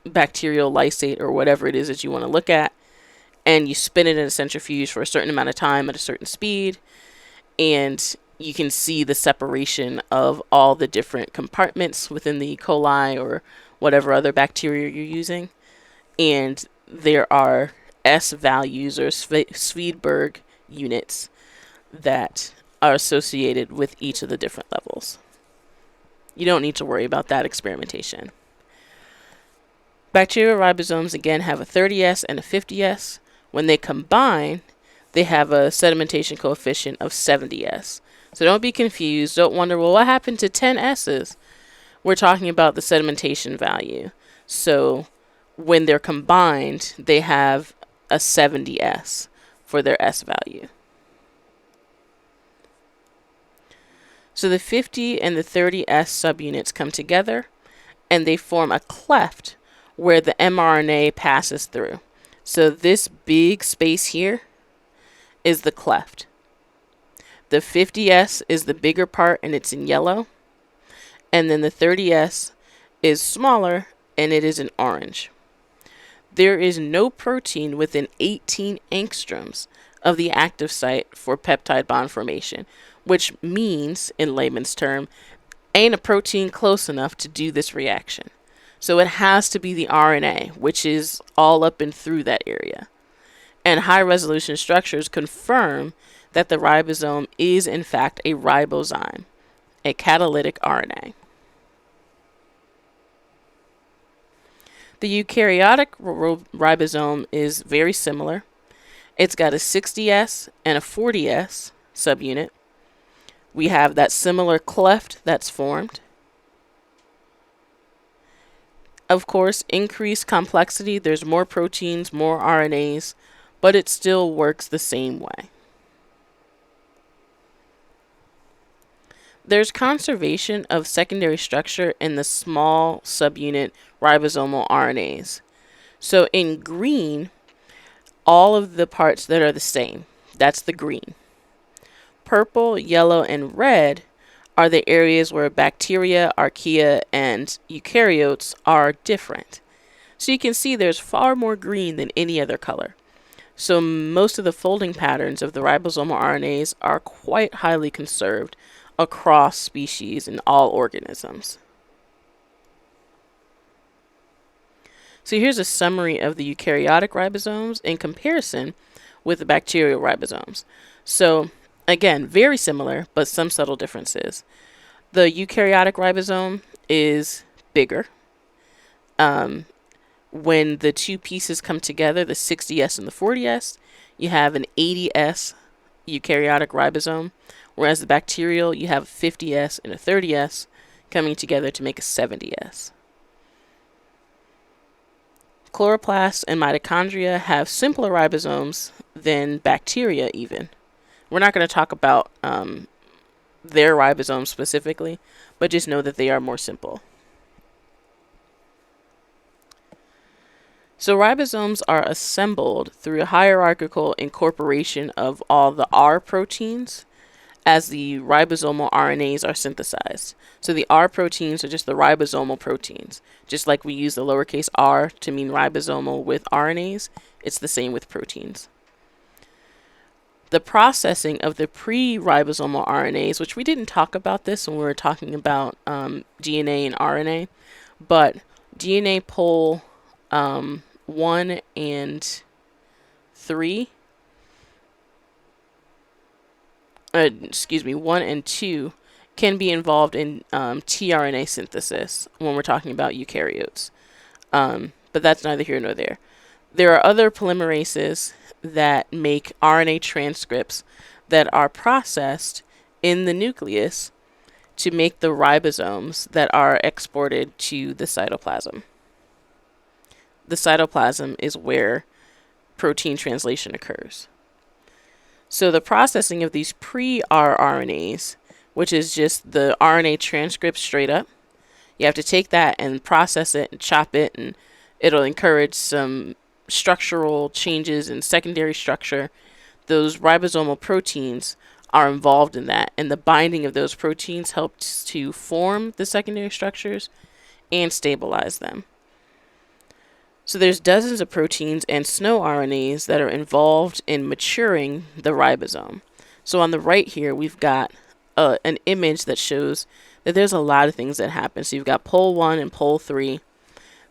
bacterial lysate or whatever it is that you want to look at, and you spin it in a centrifuge for a certain amount of time at a certain speed, and you can see the separation of all the different compartments within the E. coli or whatever other bacteria you're using. And there are S values or Svedberg units that are associated with each of the different levels. You don't need to worry about that experimentation. Bacterial ribosomes again have a 30S and a 50S. When they combine, they have a sedimentation coefficient of 70S. So don't be confused. Don't wonder, well, what happened to 10 S's? We're talking about the sedimentation value. So when they're combined, they have a 70S for their S value. So the 50 and the 30S subunits come together and they form a cleft where the mRNA passes through. So this big space here is the cleft. The 50S is the bigger part and it's in yellow. And then the 30S is smaller and it is in orange. There is no protein within 18 angstroms of the active site for peptide bond formation, which means, in layman's term, ain't a protein close enough to do this reaction. So it has to be the RNA, which is all up and through that area. And high resolution structures confirm that the ribosome is in fact a ribozyme, a catalytic RNA. The eukaryotic ribosome is very similar. It's got a 60S and a 40S subunit. We have that similar cleft that's formed. Of course, increased complexity, there's more proteins, more RNAs, but it still works the same way. There's conservation of secondary structure in the small subunit ribosomal RNAs. So in green, all of the parts that are the same, that's the green. Purple, yellow, and red are the areas where bacteria, archaea, and eukaryotes are different. So you can see there's far more green than any other color. So most of the folding patterns of the ribosomal RNAs are quite highly conserved across species and all organisms. So here's a summary of the eukaryotic ribosomes in comparison with the bacterial ribosomes. So again, very similar, but some subtle differences. The eukaryotic ribosome is bigger. When the two pieces come together, the 60S and the 40S, you have an 80S eukaryotic ribosome, whereas the bacterial, you have a 50S and a 30S coming together to make a 70S. Chloroplasts and mitochondria have simpler ribosomes than bacteria even. We're not going to talk about their ribosomes specifically, but just know that they are more simple. So ribosomes are assembled through a hierarchical incorporation of all the R proteins as the ribosomal RNAs are synthesized. So the R proteins are just the ribosomal proteins. Just like we use the lowercase r to mean ribosomal with RNAs, it's the same with proteins. The processing of the pre-ribosomal RNAs, which we didn't talk about this when we were talking about DNA and RNA, but DNA pol 1 and 3, 1 and 2 can be involved in tRNA synthesis when we're talking about eukaryotes. But that's neither here nor there. There are other polymerases that make RNA transcripts that are processed in the nucleus to make the ribosomes that are exported to the cytoplasm. The cytoplasm is where protein translation occurs. So the processing of these pre-rRNAs, which is just the RNA transcript straight up, you have to take that and process it and chop it, and it'll encourage some structural changes in secondary structure. Those ribosomal proteins are involved in that, and the binding of those proteins helps to form the secondary structures and stabilize them. So there's dozens of proteins and snow RNAs that are involved in maturing the ribosome. So on the right here, we've got an image that shows that there's a lot of things that happen. So you've got pol 1 and pol 3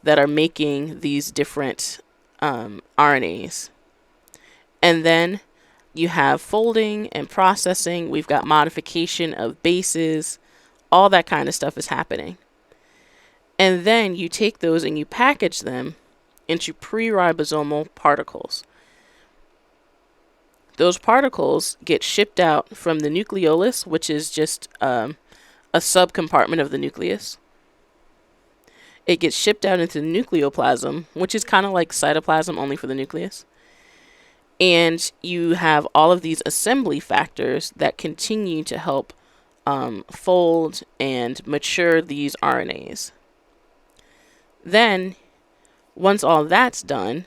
that are making these different RNAs. And then you have folding and processing. We've got modification of bases. All that kind of stuff is happening. And then you take those and you package them into pre-ribosomal particles. Those particles get shipped out from the nucleolus, which is just a subcompartment of the nucleus. It gets shipped out into the nucleoplasm, which is kind of like cytoplasm, only for the nucleus. And you have all of these assembly factors that continue to help fold and mature these RNAs. Then, once all that's done,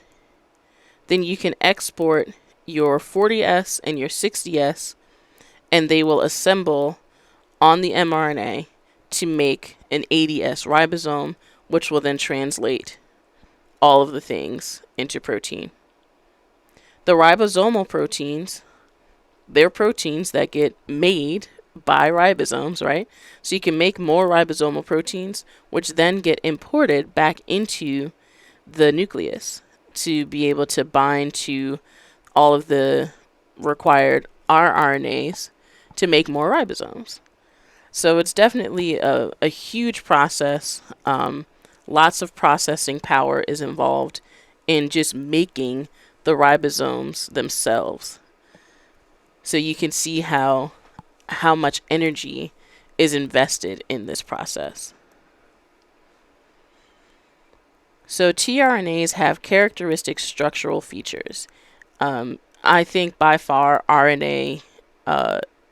then you can export your 40S and your 60S, and they will assemble on the mRNA to make an 80S ribosome, which will then translate all of the things into protein. The ribosomal proteins, they're proteins that get made by ribosomes, right? So you can make more ribosomal proteins, which then get imported back into the nucleus to be able to bind to all of the required rRNAs to make more ribosomes. So it's definitely a huge process. Lots of processing power is involved in just making the ribosomes themselves. So you can see how much energy is invested in this process. So tRNAs have characteristic structural features. I think by far RNA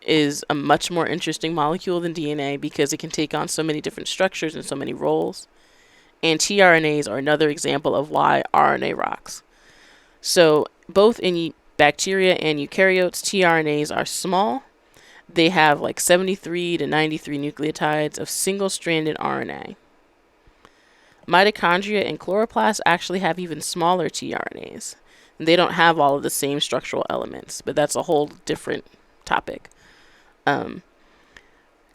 is a much more interesting molecule than DNA because it can take on so many different structures and so many roles. And tRNAs are another example of why RNA rocks. So both in bacteria and eukaryotes, tRNAs are small. They have like 73 to 93 nucleotides of single-stranded RNA. Mitochondria and chloroplasts actually have even smaller tRNAs. They don't have all of the same structural elements, but that's a whole different topic.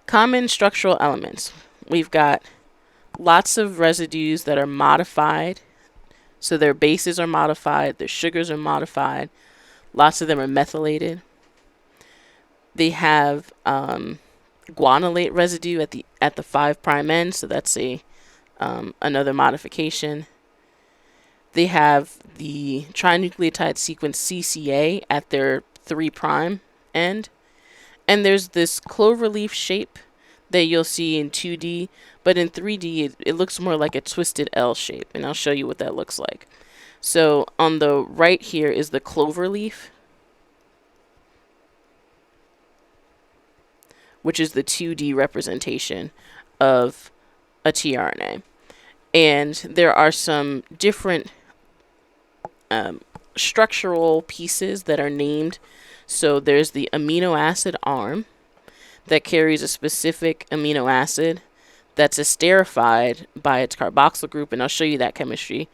Common structural elements. We've got lots of residues that are modified. So their bases are modified, their sugars are modified. Lots of them are methylated. They have guanylate residue at the 5' end, so that's another modification. They have the trinucleotide sequence CCA at their 3' end. And there's this cloverleaf shape that you'll see in 2D, but in 3D it looks more like a twisted L shape, and I'll show you what that looks like. So on the right here is the cloverleaf, which is the 2D representation of a tRNA. And there are some different structural pieces that are named. So there's the amino acid arm that carries a specific amino acid that's esterified by its carboxyl group, and I'll show you that chemistry,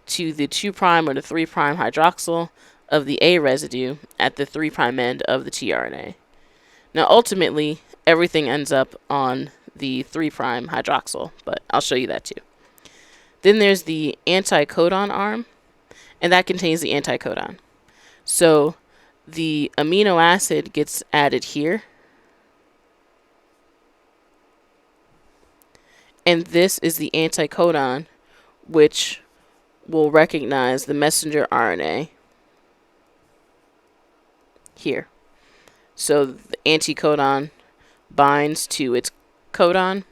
to the 2' or the 3' hydroxyl of the A residue at the 3' end of the tRNA. Now ultimately, everything ends up on the 3' hydroxyl, but I'll show you that too. Then there's the anticodon arm, and that contains the anticodon. So the amino acid gets added here, and this is the anticodon, which will recognize the messenger RNA here. So the anticodon binds to its codon,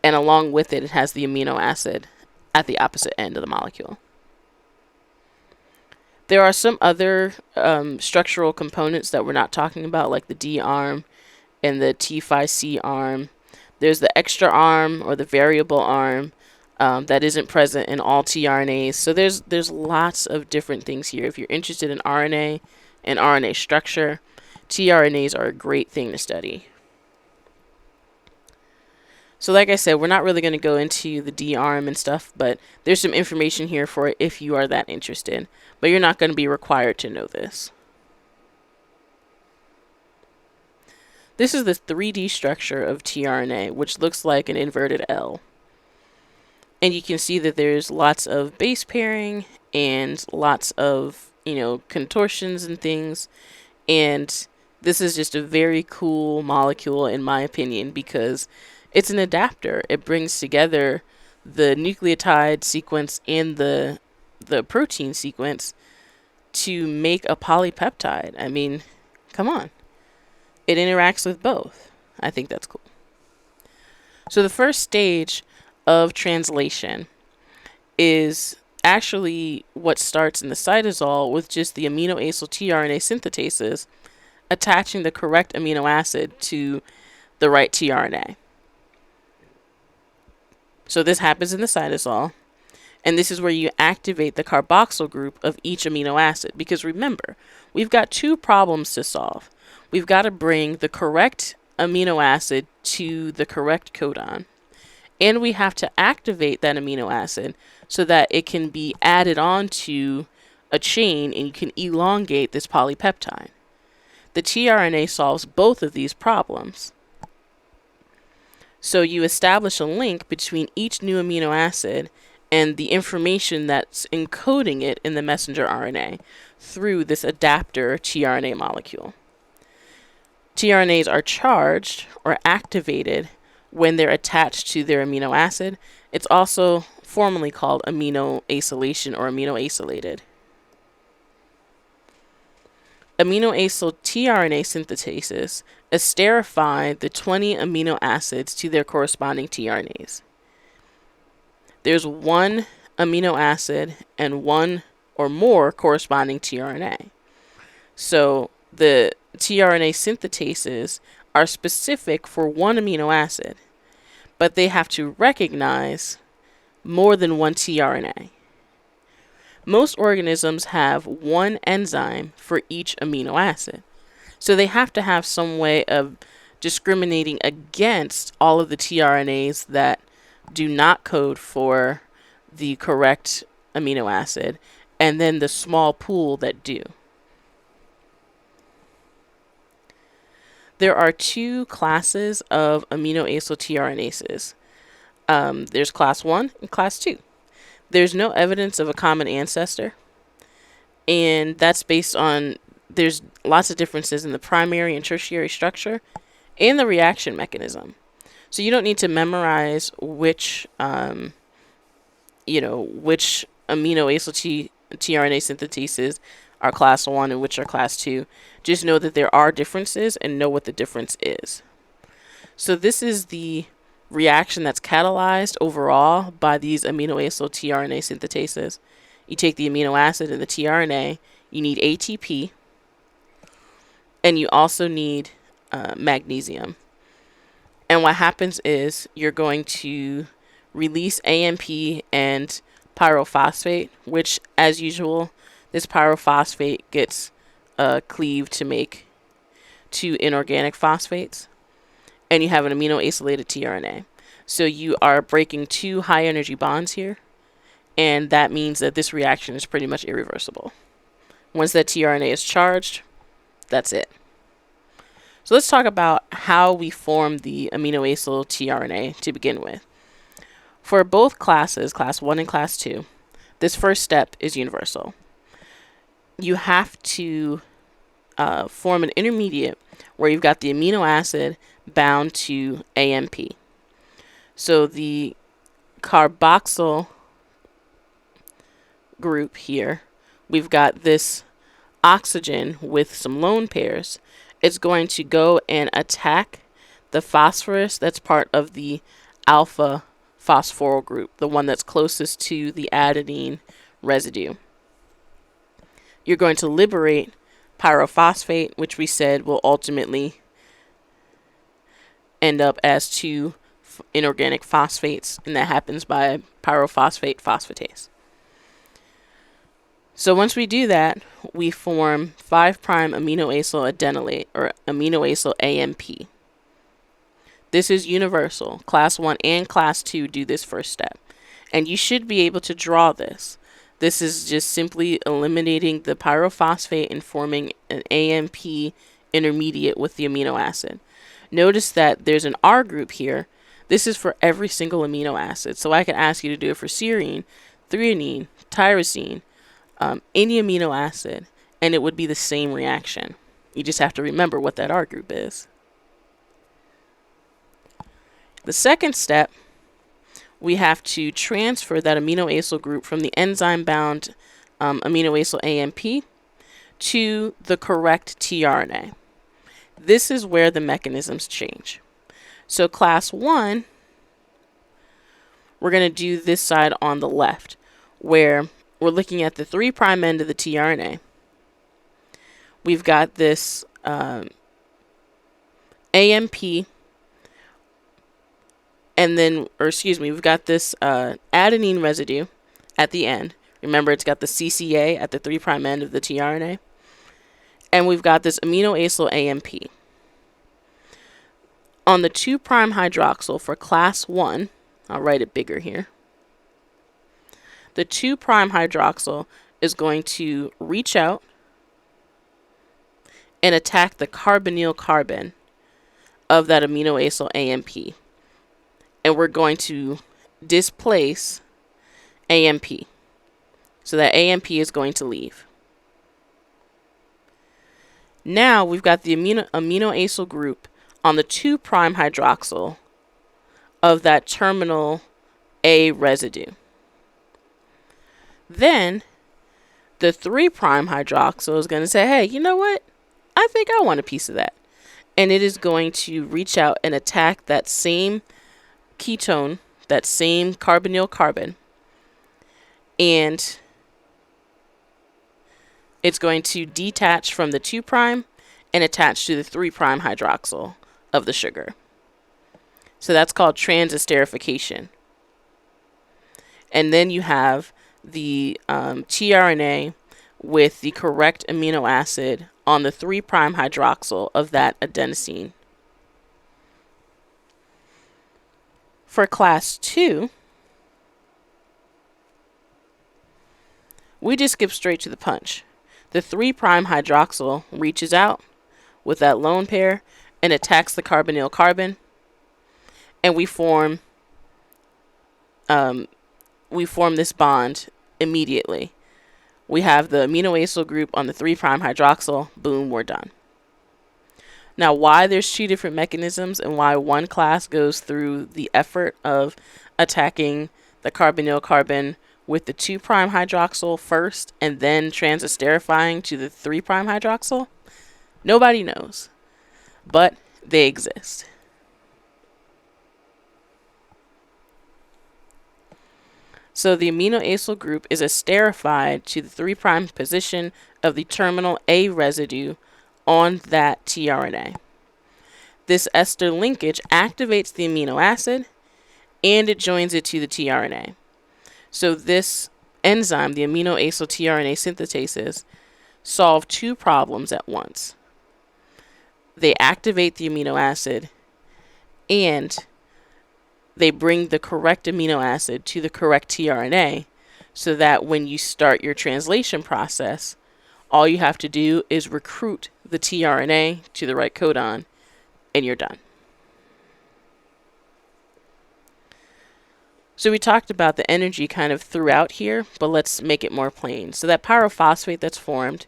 and along with it, it has the amino acid at the opposite end of the molecule. There are some other structural components that we're not talking about, like the D arm and the T5C arm. There's the extra arm or the variable arm that isn't present in all tRNAs. So there's lots of different things here. If you're interested in RNA and RNA structure, tRNAs are a great thing to study. So like I said, we're not really going to go into the D arm and stuff, but there's some information here for it if you are that interested. But you're not going to be required to know this. This is the 3D structure of tRNA, which looks like an inverted L. And you can see that there's lots of base pairing and lots of, contortions and things. And this is just a very cool molecule, in my opinion, because it's an adapter. It brings together the nucleotide sequence and the protein sequence to make a polypeptide. I mean, come on. It interacts with both. I think that's cool. So the first stage of translation is actually what starts in the cytosol with just the amino acyl tRNA synthetases attaching the correct amino acid to the right tRNA. So this happens in the cytosol, and this is where you activate the carboxyl group of each amino acid. Because remember, we've got two problems to solve. We've got to bring the correct amino acid to the correct codon, and we have to activate that amino acid so that it can be added on to a chain and you can elongate this polypeptide. The tRNA solves both of these problems. So you establish a link between each new amino acid and the information that's encoding it in the messenger RNA through this adapter tRNA molecule. tRNAs are charged or activated when they're attached to their amino acid. It's also formally called amino acylation or amino acylated. Amino acyl tRNA synthetases esterify the 20 amino acids to their corresponding tRNAs. There's one amino acid and one or more corresponding tRNA. So the tRNA synthetases are specific for one amino acid, but they have to recognize more than one tRNA. Most organisms have one enzyme for each amino acid, so they have to have some way of discriminating against all of the tRNAs that do not code for the correct amino acid, and then the small pool that do. There are two classes of amino acyl tRNases. There's class 1 and class 2. There's no evidence of a common ancestor, and that's based on there's lots of differences in the primary and tertiary structure and the reaction mechanism. So you don't need to memorize which amino acyl tRNA synthetases are class 1 and which are class 2. Just know that there are differences and know what the difference is. So this is the reaction that's catalyzed overall by these amino acyl tRNA synthetases. You take the amino acid and the tRNA, you need ATP, and you also need magnesium. And what happens is you're going to release AMP and pyrophosphate, which, as usual, this pyrophosphate gets cleaved to make two inorganic phosphates, and you have an amino acylated tRNA. So you are breaking two high energy bonds here, and that means that this reaction is pretty much irreversible. Once that tRNA is charged, that's it. So let's talk about how we form the amino acyl tRNA to begin with. For both classes, class 1 and class 2, this first step is universal. You have to form an intermediate where you've got the amino acid bound to AMP. So the carboxyl group here, we've got this oxygen with some lone pairs. It's going to go and attack the phosphorus that's part of the alpha phosphoryl group, the one that's closest to the adenine residue. You're going to liberate pyrophosphate, which we said will ultimately end up as two inorganic phosphates, and that happens by pyrophosphate phosphatase. So once we do that, we form 5' aminoacyl adenylate, or aminoacyl AMP. This is universal. Class 1 and Class 2 do this first step. And you should be able to draw this. This is just simply eliminating the pyrophosphate and forming an AMP intermediate with the amino acid. Notice that there's an R group here. This is for every single amino acid. So I could ask you to do it for serine, threonine, tyrosine, any amino acid, and it would be the same reaction. You just have to remember what that R group is. The second step, we have to transfer that aminoacyl group from the enzyme-bound aminoacyl AMP to the correct tRNA. This is where the mechanisms change. So class 1, we're going to do this side on the left, where we're looking at the 3' end of the tRNA. We've got this AMP, and then, we've got this adenine residue at the end. Remember, it's got the CCA at the 3' end of the tRNA. And we've got this aminoacyl AMP. On the 2' hydroxyl for class 1, I'll write it bigger here. The 2' hydroxyl is going to reach out and attack the carbonyl carbon of that aminoacyl AMP. And we're going to displace AMP. So that AMP is going to leave. Now we've got the aminoacyl group on the 2' hydroxyl of that terminal A residue. Then the 3' hydroxyl is going to say, hey, you know what? I think I want a piece of that. And it is going to reach out and attack that same ketone, that same carbonyl carbon, and it's going to detach from the 2' and attach to the 3' hydroxyl of the sugar. So that's called transesterification. And then you have the tRNA with the correct amino acid on the 3' hydroxyl of that adenosine. For class 2, we just skip straight to the punch. The 3' hydroxyl reaches out with that lone pair and attacks the carbonyl carbon, and we form this bond immediately. We have the aminoacyl group on the 3' hydroxyl. Boom, we're done. Now, why there's two different mechanisms and why one class goes through the effort of attacking the carbonyl carbon with the 2' hydroxyl first and then transesterifying to the 3' hydroxyl, nobody knows, but they exist. So the aminoacyl group is esterified to the 3' position of the terminal A residue on that tRNA. This ester linkage activates the amino acid and it joins it to the tRNA. So this enzyme, the aminoacyl tRNA synthetases, solve two problems at once. They activate the amino acid and they bring the correct amino acid to the correct tRNA so that when you start your translation process, all you have to do is recruit the tRNA to the right codon and you're done. So we talked about the energy kind of throughout here, but let's make it more plain. So that pyrophosphate that's formed,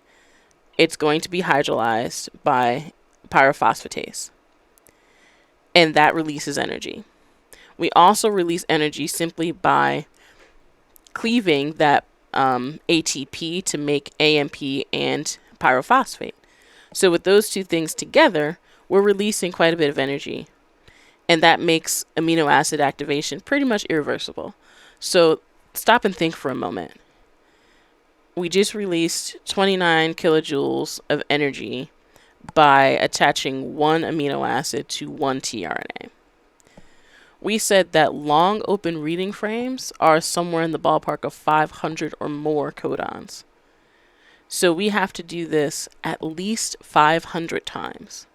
it's going to be hydrolyzed by pyrophosphatase. And that releases energy. We also release energy simply by cleaving that ATP to make AMP and pyrophosphate. So with those two things together, we're releasing quite a bit of energy. And that makes amino acid activation pretty much irreversible. So stop and think for a moment. we just released 29 kilojoules of energy by attaching one amino acid to one tRNA. We said that long open reading frames are somewhere in the ballpark of 500 or more codons. So we have to do this at least 500 times.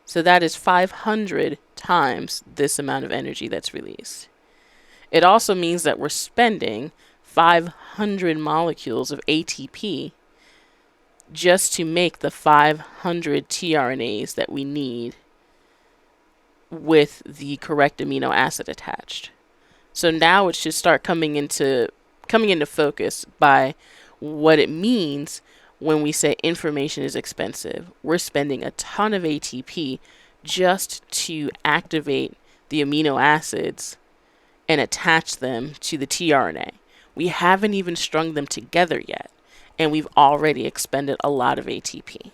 So that is 500 times this amount of energy that's released. It also means that we're spending 500 molecules of ATP just to make the 500 tRNAs that we need with the correct amino acid attached. So now it should start coming into focus by what it means when we say information is expensive. We're spending a ton of ATP just to activate the amino acids and attach them to the tRNA. We haven't even strung them together yet, and we've already expended a lot of ATP.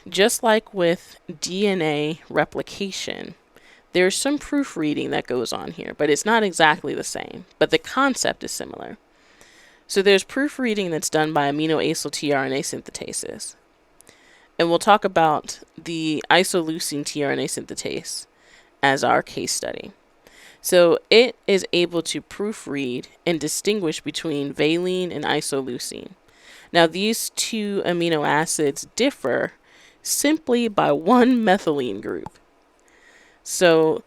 Just like with DNA replication, there's some proofreading that goes on here, but it's not exactly the same, but the concept is similar. So there's proofreading that's done by amino acyl tRNA synthetases. And we'll talk about the isoleucine tRNA synthetase as our case study. So it is able to proofread and distinguish between valine and isoleucine. Now these two amino acids differ simply by one methylene group. So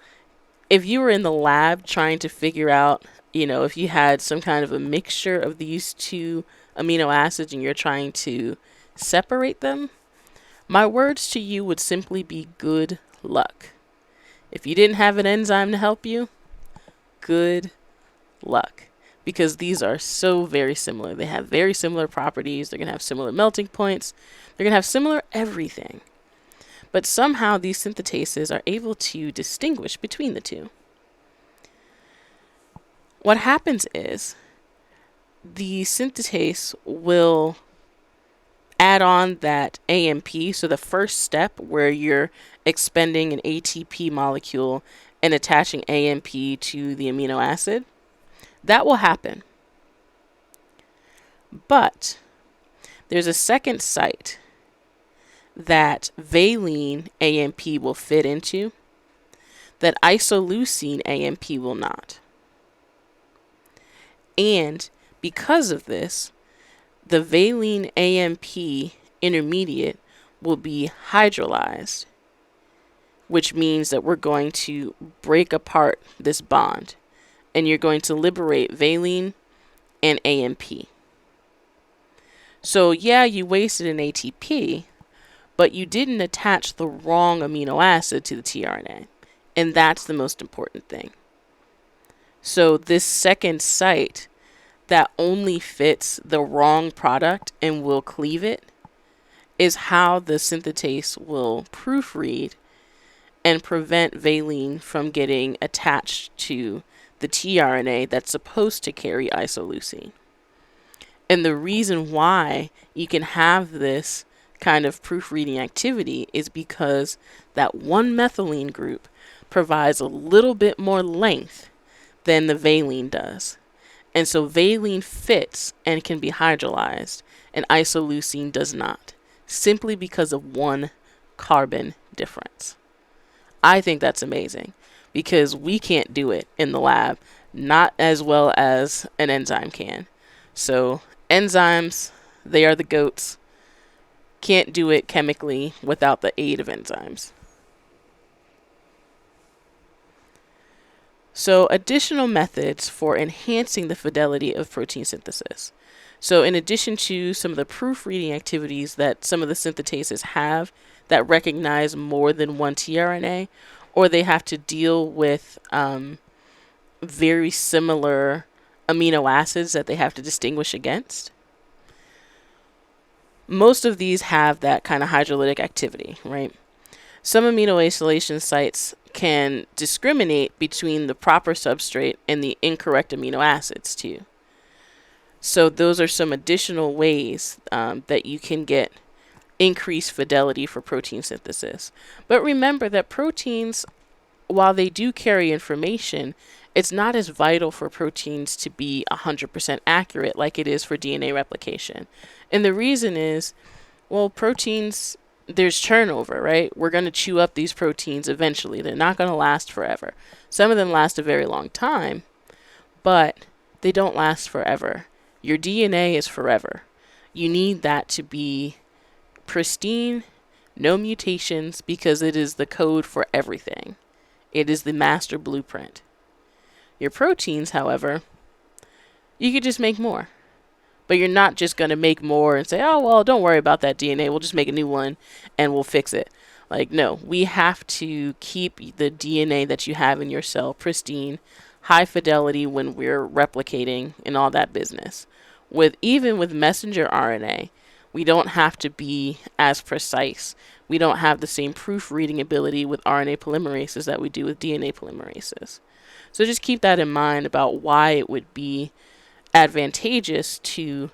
if you were in the lab trying to figure out, if you had some kind of a mixture of these two amino acids and you're trying to separate them, my words to you would simply be good luck. If you didn't have an enzyme to help you, good luck. Because these are so very similar. They have very similar properties. They're going to have similar melting points. They're going to have similar everything. But somehow these synthetases are able to distinguish between the two. What happens is the synthetase will add on that AMP, so the first step where you're expending an ATP molecule and attaching AMP to the amino acid. That will happen. But there's a second site that valine AMP will fit into that isoleucine AMP will not. And because of this, the valine AMP intermediate will be hydrolyzed, which means that we're going to break apart this bond, and you're going to liberate valine and AMP. So yeah, you wasted an ATP, but you didn't attach the wrong amino acid to the tRNA, and that's the most important thing. So this second site that only fits the wrong product and will cleave it is how the synthetase will proofread and prevent valine from getting attached to the tRNA that's supposed to carry isoleucine. And the reason why you can have this kind of proofreading activity is because that one methylene group provides a little bit more length than the valine does. And so valine fits and can be hydrolyzed, and isoleucine does not, simply because of one carbon difference. I think that's amazing because we can't do it in the lab, not as well as an enzyme can. So enzymes, they are the goats. Can't do it chemically without the aid of enzymes. So additional methods for enhancing the fidelity of protein synthesis. So in addition to some of the proofreading activities that some of the synthetases have that recognize more than one tRNA, or they have to deal with very similar amino acids that they have to distinguish against, most of these have that kind of hydrolytic activity, right? Some amino acylation sites can discriminate between the proper substrate and the incorrect amino acids too. So those are some additional ways that you can get increased fidelity for protein synthesis. But remember that proteins while they do carry information, it's not as vital for proteins to be 100% accurate like it is for DNA replication. And the reason is, well, proteins, there's turnover, right? We're going to chew up these proteins eventually. They're not going to last forever. Some of them last a very long time, but they don't last forever. Your DNA is forever. You need that to be pristine, no mutations, because it is the code for everything. It is the master blueprint. Your proteins, however, you could just make more. But you're not just going to make more and say, oh, well, don't worry about that DNA. We'll just make a new one and we'll fix it. Like, no, we have to keep the DNA that you have in your cell pristine, high fidelity when we're replicating and all that business. Even with messenger RNA, we don't have to be as precise. We don't have the same proofreading ability with RNA polymerases that we do with DNA polymerases. So just keep that in mind about why it would be advantageous to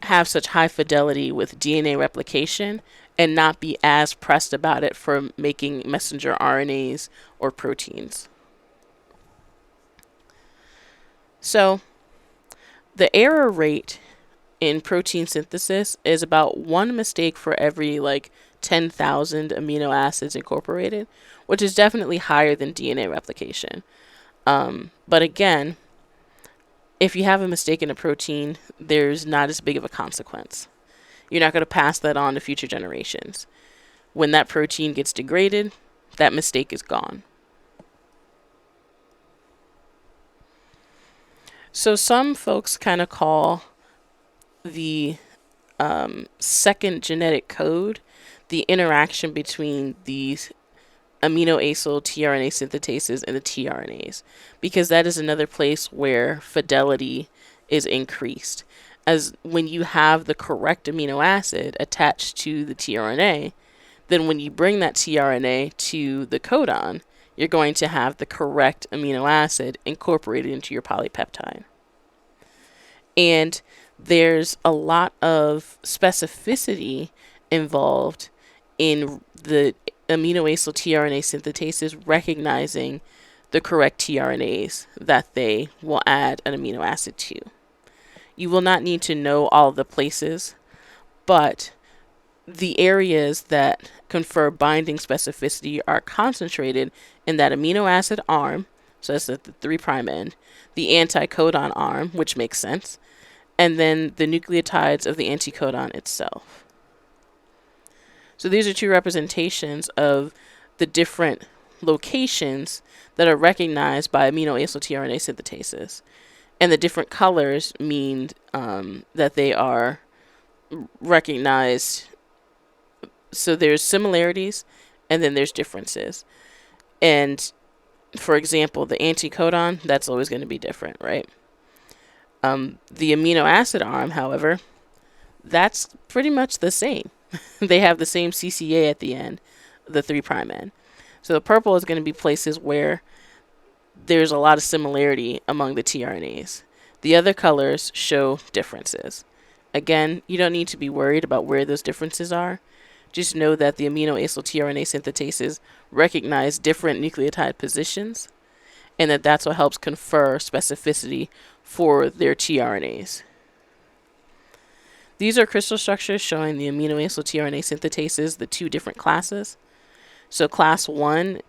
have such high fidelity with DNA replication and not be as pressed about it for making messenger RNAs or proteins. So the error rate in protein synthesis is about one mistake for every 10,000 amino acids incorporated, which is definitely higher than DNA replication. But again, if you have a mistake in a protein, there's not as big of a consequence. You're not going to pass that on to future generations. When that protein gets degraded, that mistake is gone. So some folks kind of call the second genetic code the interaction between these aminoacyl tRNA synthetases and the tRNAs, because that is another place where fidelity is increased. As when you have the correct amino acid attached to the tRNA, then when you bring that tRNA to the codon, you're going to have the correct amino acid incorporated into your polypeptide. And there's a lot of specificity involved in the aminoacyl tRNA synthetases recognizing the correct tRNAs that they will add an amino acid to. You will not need to know all the places, but the areas that confer binding specificity are concentrated in that amino acid arm, so that's at the 3' end, the anticodon arm, which makes sense, and then the nucleotides of the anticodon itself. So these are two representations of the different locations that are recognized by aminoacyl tRNA synthetases. And the different colors mean that they are recognized. So there's similarities and then there's differences. And for example, the anticodon, that's always going to be different, right? The amino acid arm, however, that's pretty much the same. They have the same CCA at the end, the 3' end. So the purple is going to be places where there's a lot of similarity among the tRNAs. The other colors show differences. Again, you don't need to be worried about where those differences are. Just know that the aminoacyl tRNA synthetases recognize different nucleotide positions, and that's what helps confer specificity for their tRNAs. These are crystal structures showing the aminoacyl tRNA synthetases, the two different classes. So class 1,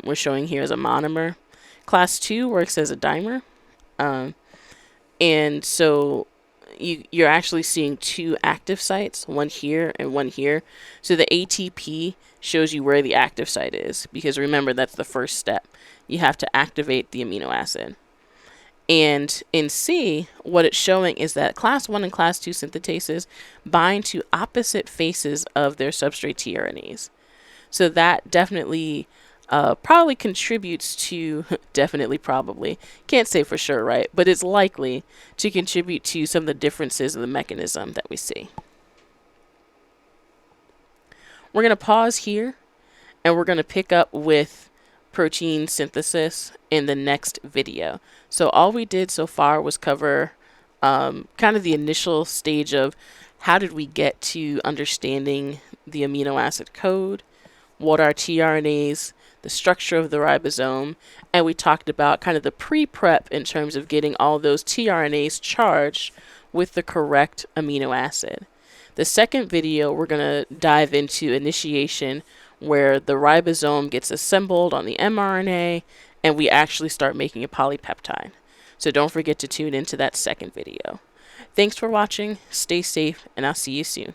we're showing here as a monomer. Class 2 works as a dimer. And so you're actually seeing two active sites, one here and one here. So the ATP shows you where the active site is, because remember, that's the first step. You have to activate the amino acid. And in C, what it's showing is that class 1 and class 2 synthetases bind to opposite faces of their substrate tRNAs. So that definitely probably contributes to, probably, can't say for sure, right? But it's likely to contribute to some of the differences in the mechanism that we see. We're going to pause here, and we're going to pick up with protein synthesis in the next video. So all we did so far was cover kind of the initial stage of how did we get to understanding the amino acid code, what are tRNAs, the structure of the ribosome, and we talked about kind of the pre-prep in terms of getting all those tRNAs charged with the correct amino acid. The second video, we're going to dive into initiation, where the ribosome gets assembled on the mRNA and we actually start making a polypeptide. So don't forget to tune into that second video. Thanks for watching, stay safe, and I'll see you soon.